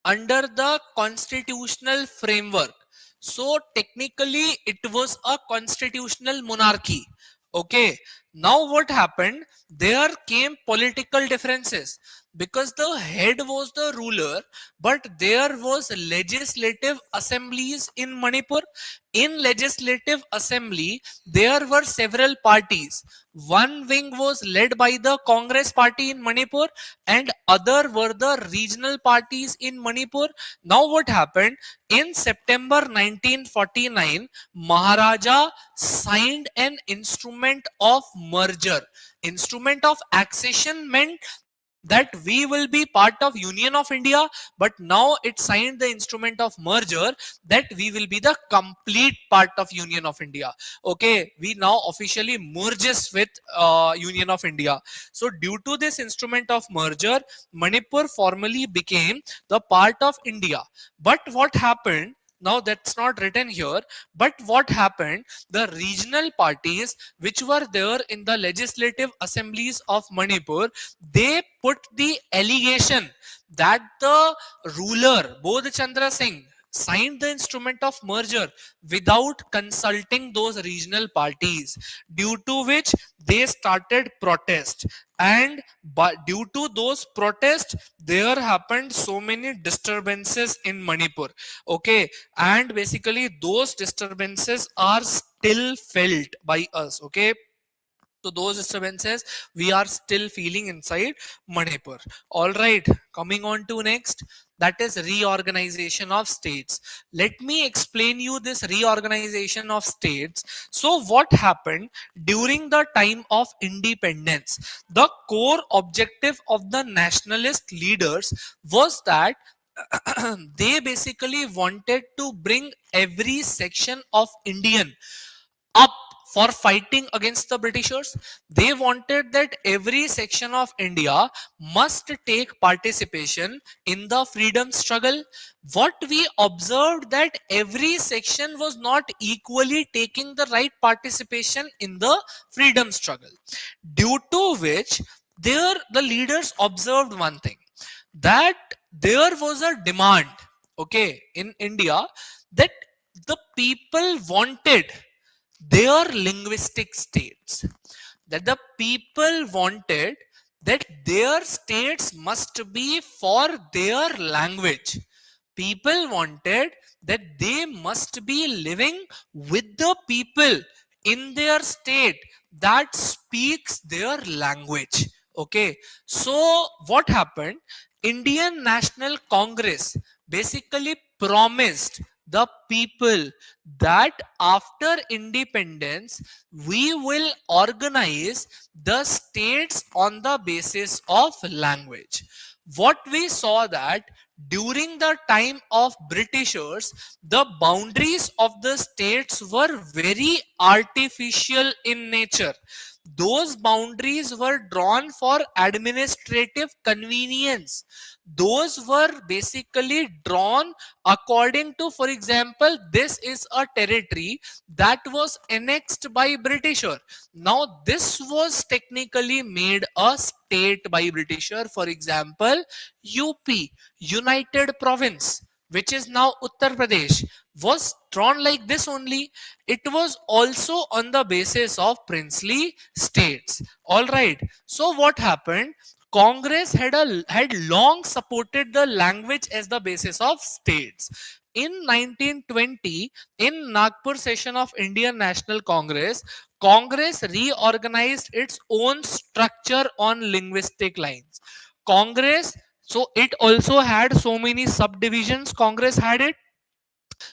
under the constitutional framework. So technically it was a constitutional monarchy. Okay, now what happened? There came political differences, because the head was the ruler, but there was legislative assemblies in Manipur. In legislative assembly, there were several parties. One wing was led by the Congress party in Manipur, and other were the regional parties in Manipur. Now what happened? In September 1949, Maharaja signed an instrument of merger. Instrument of accession meant that we will be part of Union of India, but now it signed the instrument of merger, that we will be the complete part of Union of India. Okay, we now officially merges with Union of India. So due to this instrument of merger, Manipur formally became the part of India. But what happened? Now that's not written here, but what happened, the regional parties which were there in the legislative assemblies of Manipur, they put the allegation that the ruler Bodh Chandra Singh, signed the instrument of merger without consulting those regional parties, due to which they started protest. And but due to those protests, there happened so many disturbances in Manipur. Okay, and basically those disturbances are still felt by us. Okay, so those disturbances we are still feeling inside Manipur. All right, coming on to next, that is reorganization of states. Let me explain you this reorganization of states. So what happened during the time of independence? The core objective of the nationalist leaders was that they basically wanted to bring every section of Indian up for fighting against the Britishers. They wanted that every section of India must take participation in the freedom struggle. What we observed that every section was not equally taking the right participation in the freedom struggle, due to which there the leaders observed one thing, that there was a demand, okay, in India, that the people wanted their linguistic states, that the people wanted that their states must be for their language. People wanted that they must be living with the people in their state that speaks their language. Okay, so what happened? Indian National Congress basically promised the people that after independence we will organize the states on the basis of language. What we saw that during the time of Britishers, the boundaries of the states were very artificial in nature. Those boundaries were drawn for administrative convenience. Those were basically drawn according to, for example, this is a territory that was annexed by Britisher. Now this was technically made a state by Britisher. For example, UP, United Province, which is now Uttar Pradesh, was drawn like this only. It was also on the basis of princely states. All right. So what happened? Congress had long supported the language as the basis of states. In 1920, in Nagpur session of Indian National Congress, Congress reorganized its own structure on linguistic lines. Congress, so it also had so many subdivisions. Congress had it,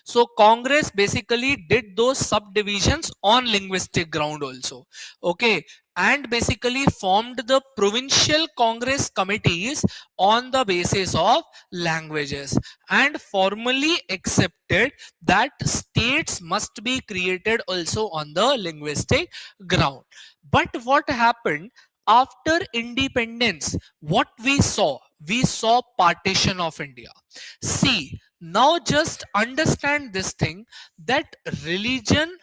so Congress basically did those subdivisions on linguistic ground also. Okay. And basically formed the provincial Congress committees on the basis of languages, and formally accepted that states must be created also on the linguistic ground. But what happened after independence? What we saw? We saw partition of India. See, now just understand this thing, that religion,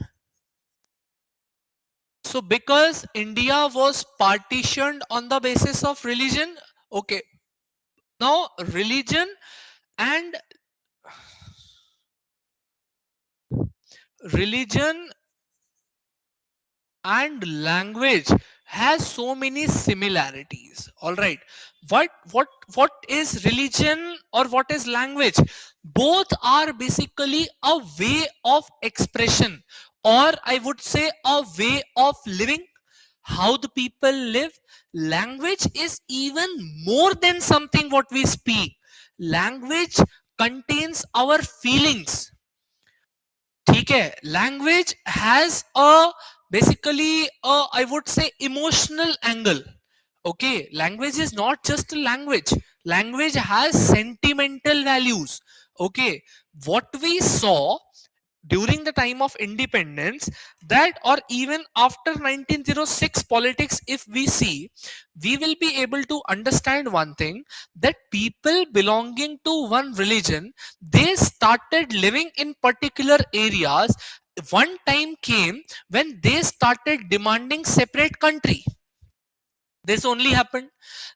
so because India was partitioned on the basis of religion, okay, now religion and religion and language has so many similarities. All right, what is religion or what is language? Both are basically a way of expression, or I would say a way of living, how the people live. Language is even more than something what we speak. Language contains our feelings. ठीक है, language has a basically a, I would say, emotional angle. Okay, language is not just a language. Language has sentimental values. Okay, what we saw during the time of independence, that or even after 1906 politics, if we see, we will be able to understand one thing, that people belonging to one religion, they started living in particular areas. One time came when they started demanding separate country. This only happened.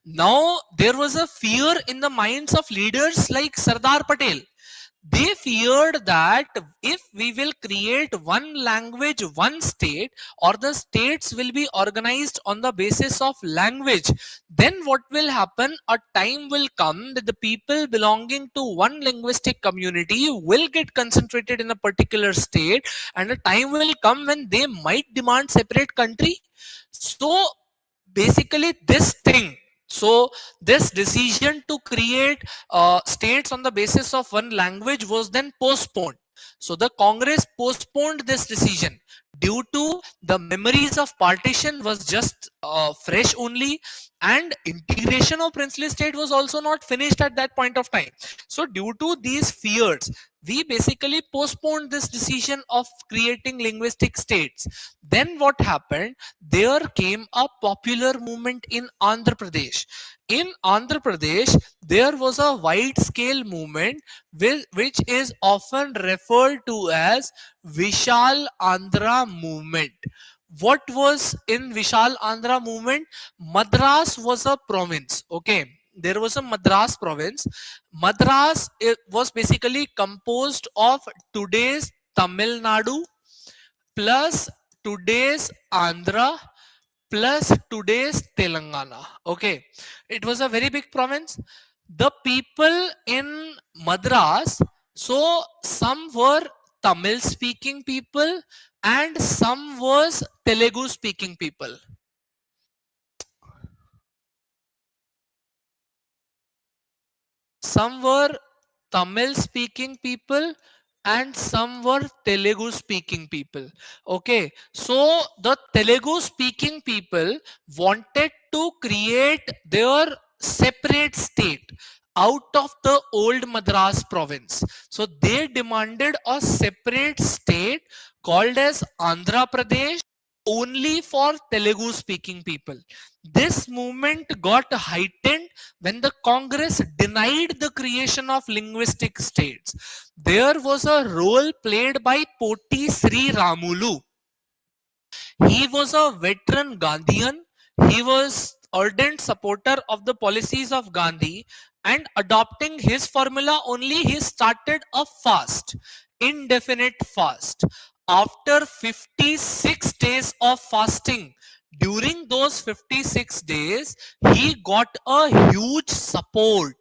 Now there was a fear in the minds of leaders like Sardar Patel, They feared that if we will create one language, one state, or the states will be organized on the basis of language, then what will happen? A time will come that the people belonging to one linguistic community will get concentrated in a particular state, and a time will come when they might demand separate country. So basically this thing, so this decision to create states on the basis of one language was then postponed. So the Congress postponed this decision due to the memories of partition was just fresh only, and integration of princely state was also not finished at that point of time. So due to these fears, we basically postponed this decision of creating linguistic states. Then what happened? There came a popular movement in Andhra Pradesh. In Andhra Pradesh, there was a wide scale movement which is often referred to as Vishal Andhra movement. What was in Vishal Andhra movement? Madras was a province. Okay. There was a Madras province. Madras was basically composed of today's Tamil Nadu plus today's Andhra plus today's Telangana. Okay, it was a very big province. The people in Madras, so some were Tamil speaking people and some was Telugu speaking people. Some were Tamil speaking people and some were Telugu speaking people. Okay, so the Telugu speaking people wanted to create their separate state out of the old Madras province. So they demanded a separate state called as Andhra Pradesh only for Telugu speaking people. This movement got heightened when the Congress denied the creation of linguistic states. There was a role played by Poti Sri Ramulu. He was a veteran Gandhian. He was ardent supporter of the policies of Gandhi, and adopting his formula only, he started a fast, indefinite fast. After 56 days of fasting, during those 56 days, he got a huge support.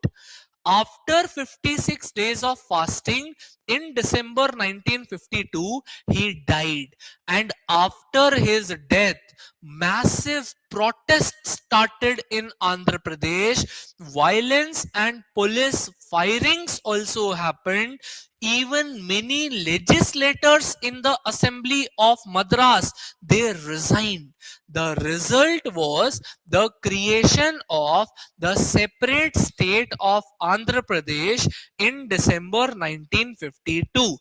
After 56 days of fasting, in December 1952, he died. And after his death, massive protests started in Andhra Pradesh. Violence and police firings also happened. Even many legislators in the Assembly of Madras, they resigned. The result was the creation of the separate state of Andhra Pradesh in December 1952.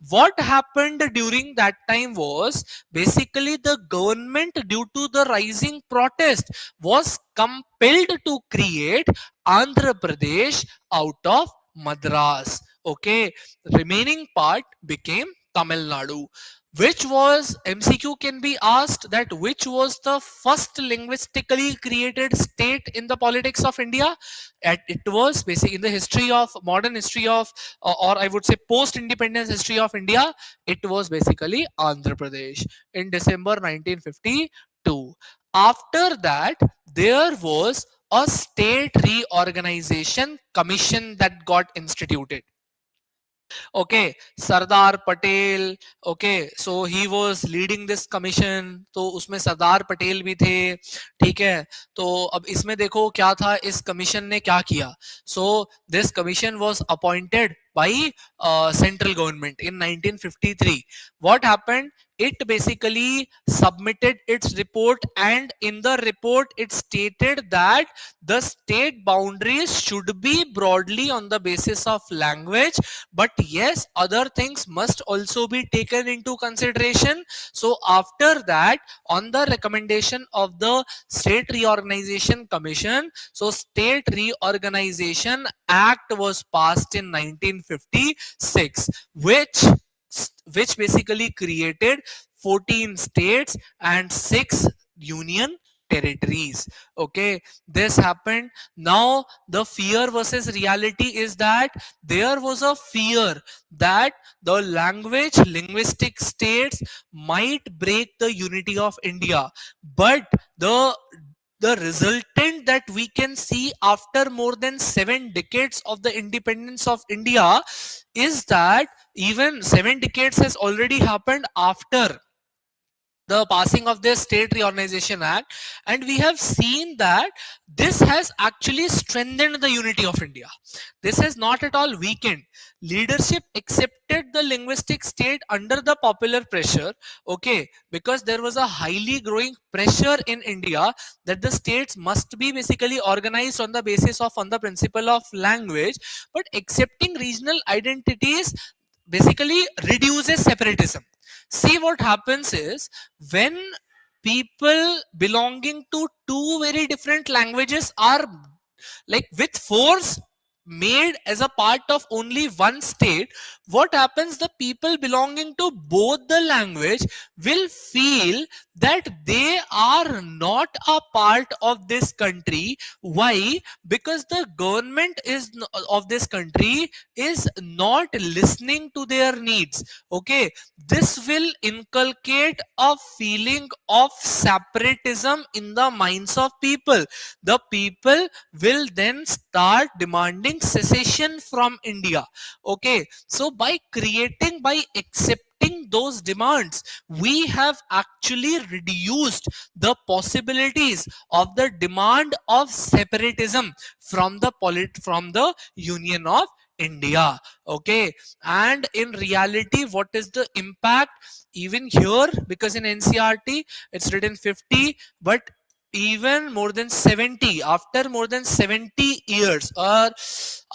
What happened during that time was basically the government, due to the rising protest, was compelled to create Andhra Pradesh out of Madras. Okay, remaining part became Tamil Nadu. Which was, MCQ can be asked, that which was the first linguistically created state in the politics of India? It was basically in the history of modern history of, or I would say post independence history of India, it was basically Andhra Pradesh in December 1952. After that, there was a state reorganization commission that got instituted. Okay, Sardar Patel. Okay, so he was leading this commission. तो उसमें सरदार पटेल भी थे. ठीक है, तो अब इसमें देखो क्या था, इस कमीशन ने क्या किया. So this commission was appointed by central government in 1953. What happened? It basically submitted its report, and in the report it stated that the state boundaries should be broadly on the basis of language, but yes, other things must also be taken into consideration. So after that, on the recommendation of the State Reorganization Commission, so State Reorganization Act was passed in 1956, which basically created 14 states and 6 union territories. Okay, this happened. Now the fear versus reality is that there was a fear that the linguistic states might break the unity of India, but the resultant that we can see after more than 7 decades of the independence of India is that even 7 decades has already happened after the passing of the State Reorganization Act, and we have seen that this has actually strengthened the unity of India. This has not at all weakened. Leadership accepted the linguistic state under the popular pressure, okay, because there was a highly growing pressure in India that the states must be basically organized on the basis of on the principle of language, but accepting regional identities basically reduces separatism. See, what happens is when people belonging to two very different languages are like with force made as a part of only one state, what happens, the people belonging to both the language will feel that they are not a part of this country. Why? Because the government of this country is not listening to their needs. Okay, this will inculcate a feeling of separatism in the minds of people. The people will then start demanding secession from India. Okay, so by accepting those demands, we have actually reduced the possibilities of the demand of separatism from the Union of India. Okay, and in reality, what is the impact even here? Because in NCERT it's written 50, but even more than 70, after more than 70 years, और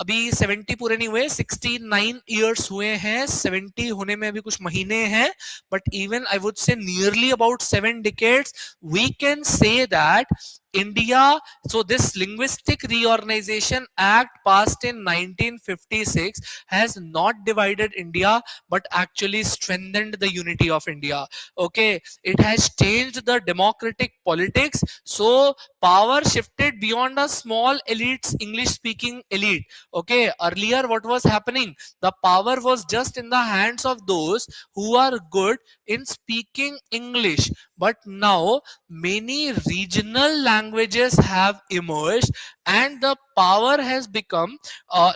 अभी 70 पूरे नहीं हुए, 69 years हुए हैं, 70 होने में अभी कुछ महीने हैं, but even I would say nearly about 7 decades, we can say that India, so this Linguistic Reorganization Act passed in 1956 has not divided India but actually strengthened the unity of India. Okay, it has changed the democratic politics, so power shifted beyond a small elites, English speaking elite. Okay, earlier what was happening, the power was just in the hands of those who are good in speaking English, but now many regional languages have emerged and the power has become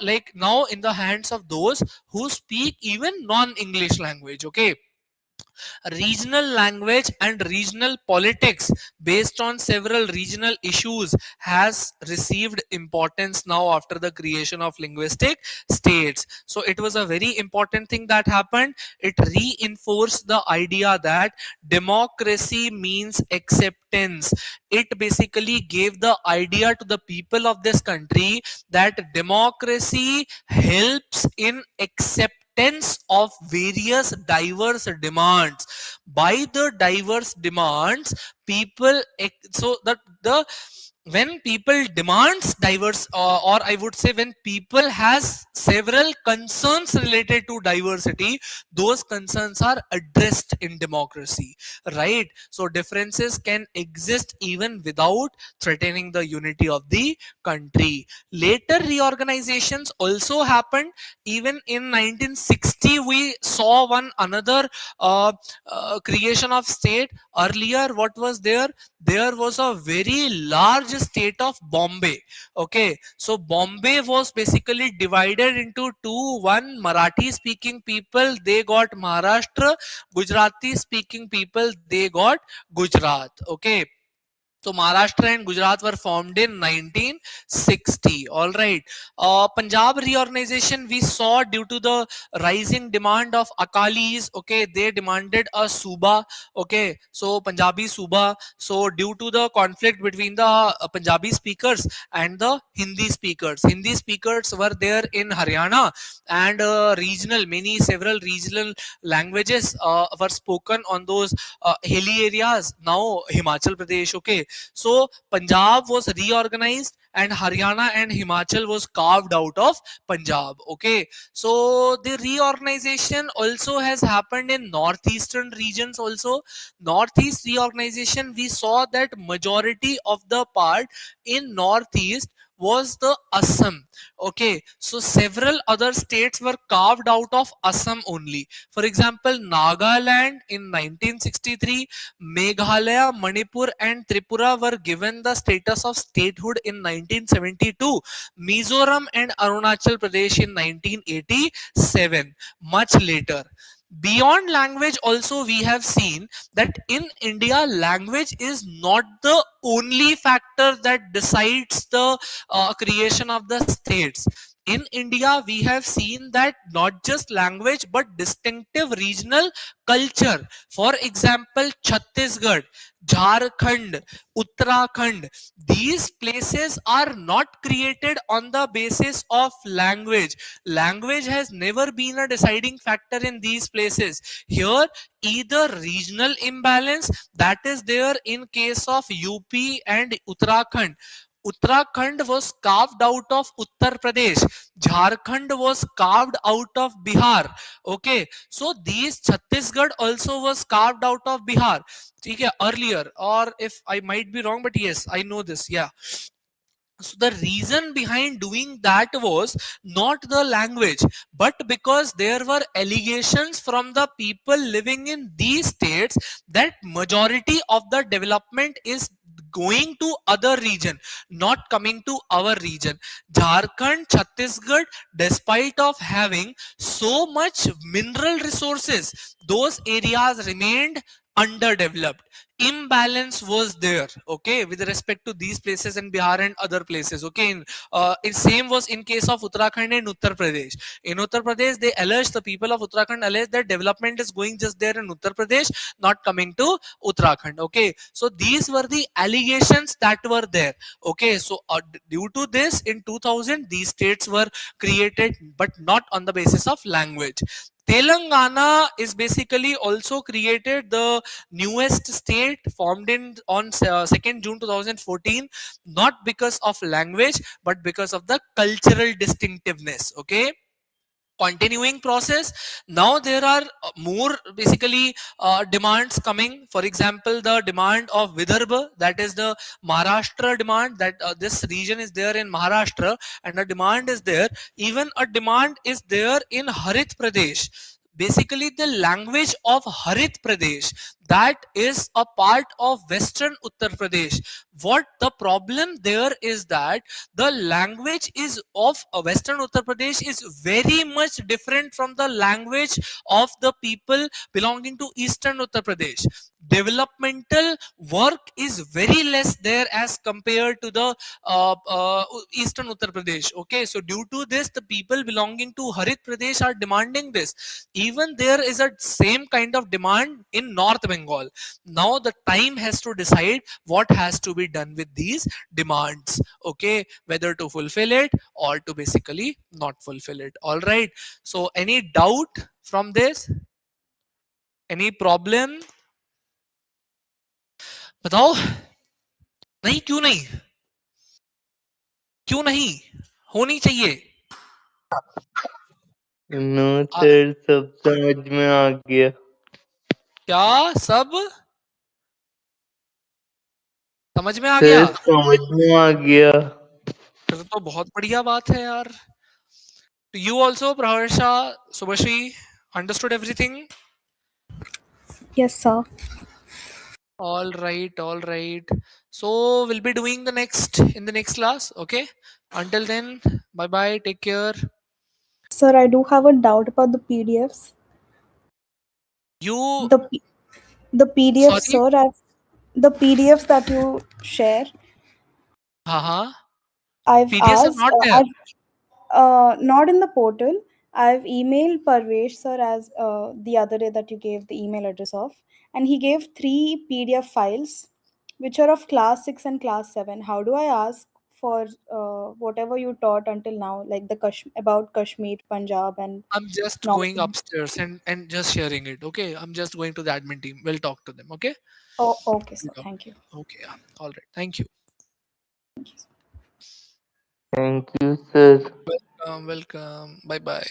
like now in the hands of those who speak even non-English language. Okay, regional language and regional politics based on several regional issues has received importance now after the creation of linguistic states. So it was a very important thing that happened. It reinforced the idea that democracy means acceptance. It basically gave the idea to the people of this country that democracy helps in acceptance of various diverse demands. By the diverse demands, people so that the when people demands diverse, or I would say when people has several concerns related to diversity, those concerns are addressed in democracy, right? So differences can exist even without threatening the unity of the country. Later reorganizations also happened. Even in 1960 we saw one another creation of state. Earlier what was there, there was a very large state of Bombay. Okay, so Bombay was basically divided into two. One, Marathi speaking people, they got Maharashtra. Gujarati speaking people, they got Gujarat. Okay, so Maharashtra and Gujarat were formed in 1960. All right. Punjab reorganization we saw due to the rising demand of Akalis. Okay, they demanded a Suba. Okay, so Punjabi Suba. So due to the conflict between the Punjabi speakers and the Hindi speakers, Hindi speakers were there in Haryana, and several regional languages were spoken on those hilly areas. Now Himachal Pradesh. Okay, So Punjab was reorganized and Haryana and Himachal was carved out of Punjab. Okay, so the reorganization also has happened in northeastern regions also. Northeast reorganization, we saw that majority of the part in northeast was the Assam. Okay, so several other states were carved out of Assam only. For example, Nagaland in 1963, Meghalaya, Manipur, and Tripura were given the status of statehood in 1972, Mizoram and Arunachal Pradesh in 1987, much later. Beyond language, also, we have seen that in India, language is not the only factor that decides the creation of the states. In India, we have seen that not just language but distinctive regional culture. For example, Chhattisgarh, Jharkhand, Uttarakhand, these places are not created on the basis of language. Language has never been a deciding factor in these places. Here, either regional imbalance that is there in case of UP and Uttarakhand. Uttarakhand was carved out of Uttar Pradesh. Jharkhand was carved out of Bihar. Okay, so these Chhattisgarh also was carved out of Bihar. Okay, earlier, or if I might be wrong, but yes, I know this. Yeah, so the reason behind doing that was not the language, but because there were allegations from the people living in these states that majority of the development is going to other region, not coming to our region. Jharkhand, Chhattisgarh, despite of having so much mineral resources, those areas remained underdeveloped. Imbalance was there, okay, with respect to these places in Bihar and other places. Okay, it same was in case of Uttarakhand and Uttar Pradesh. In Uttar Pradesh, they alleged, the people of Uttarakhand alleged that development is going just there in Uttar Pradesh, not coming to Uttarakhand. Okay, so these were the allegations that were there. Okay, so due to this, in 2000 these states were created, but not on the basis of language. Telangana is basically also created, the newest state formed in on 2nd June 2014, not because of language but because of the cultural distinctiveness. Okay, continuing process. Now there are more basically demands coming. For example, the demand of Vidarbha, that is the Maharashtra demand, that this region is there in Maharashtra, and a demand is there. Even a demand is there in Harit Pradesh, basically the language of Harit Pradesh, that is a part of western Uttar Pradesh. What the problem there is that the language is of western Uttar Pradesh is very much different from the language of the people belonging to eastern Uttar Pradesh. Developmental work is very less there as compared to the eastern Uttar Pradesh. Okay, so due to this, the people belonging to Harit Pradesh are demanding this. Even there is a same kind of demand in North Bengal. Now the time has to decide what has to be done with these demands. Okay, whether to fulfill it or to basically not fulfill it. All right, so any doubt from this, any problem? बताओ. नहीं, क्यों नहीं? क्यों नहीं होनी चाहिए? No आ, sir, सब समझ में आ गया। क्या सब समझ में आ सर गया? समझ में आ गया। फिर तो बहुत बढ़िया बात है यार. You also, Praharsha, Subhashri, understood everything? Yes, sir. All right, all right. So we'll be doing the next in the next class. Okay. Until then, bye bye. Take care. Sir, I do have a doubt about the PDFs. You, The P- the PDFs, sorry. sir, the PDFs that you share. Haha. I've PDFs are asked. not there. I've not in the portal. I've emailed Parvesh sir as the other day that you gave the email address of, and he gave 3 PDF files, which are of class 6 and class 7. How do I ask for whatever you taught until now, like the about Kashmir, Punjab, and I'm just North going India. upstairs and just sharing it. Okay, I'm just going to the admin team. We'll talk to them. Okay. Oh, okay, We'll sir. talk. Thank you. Okay. Yeah. All right. Thank you. Thank you. Thank you, sir. Welcome. Welcome. Bye bye.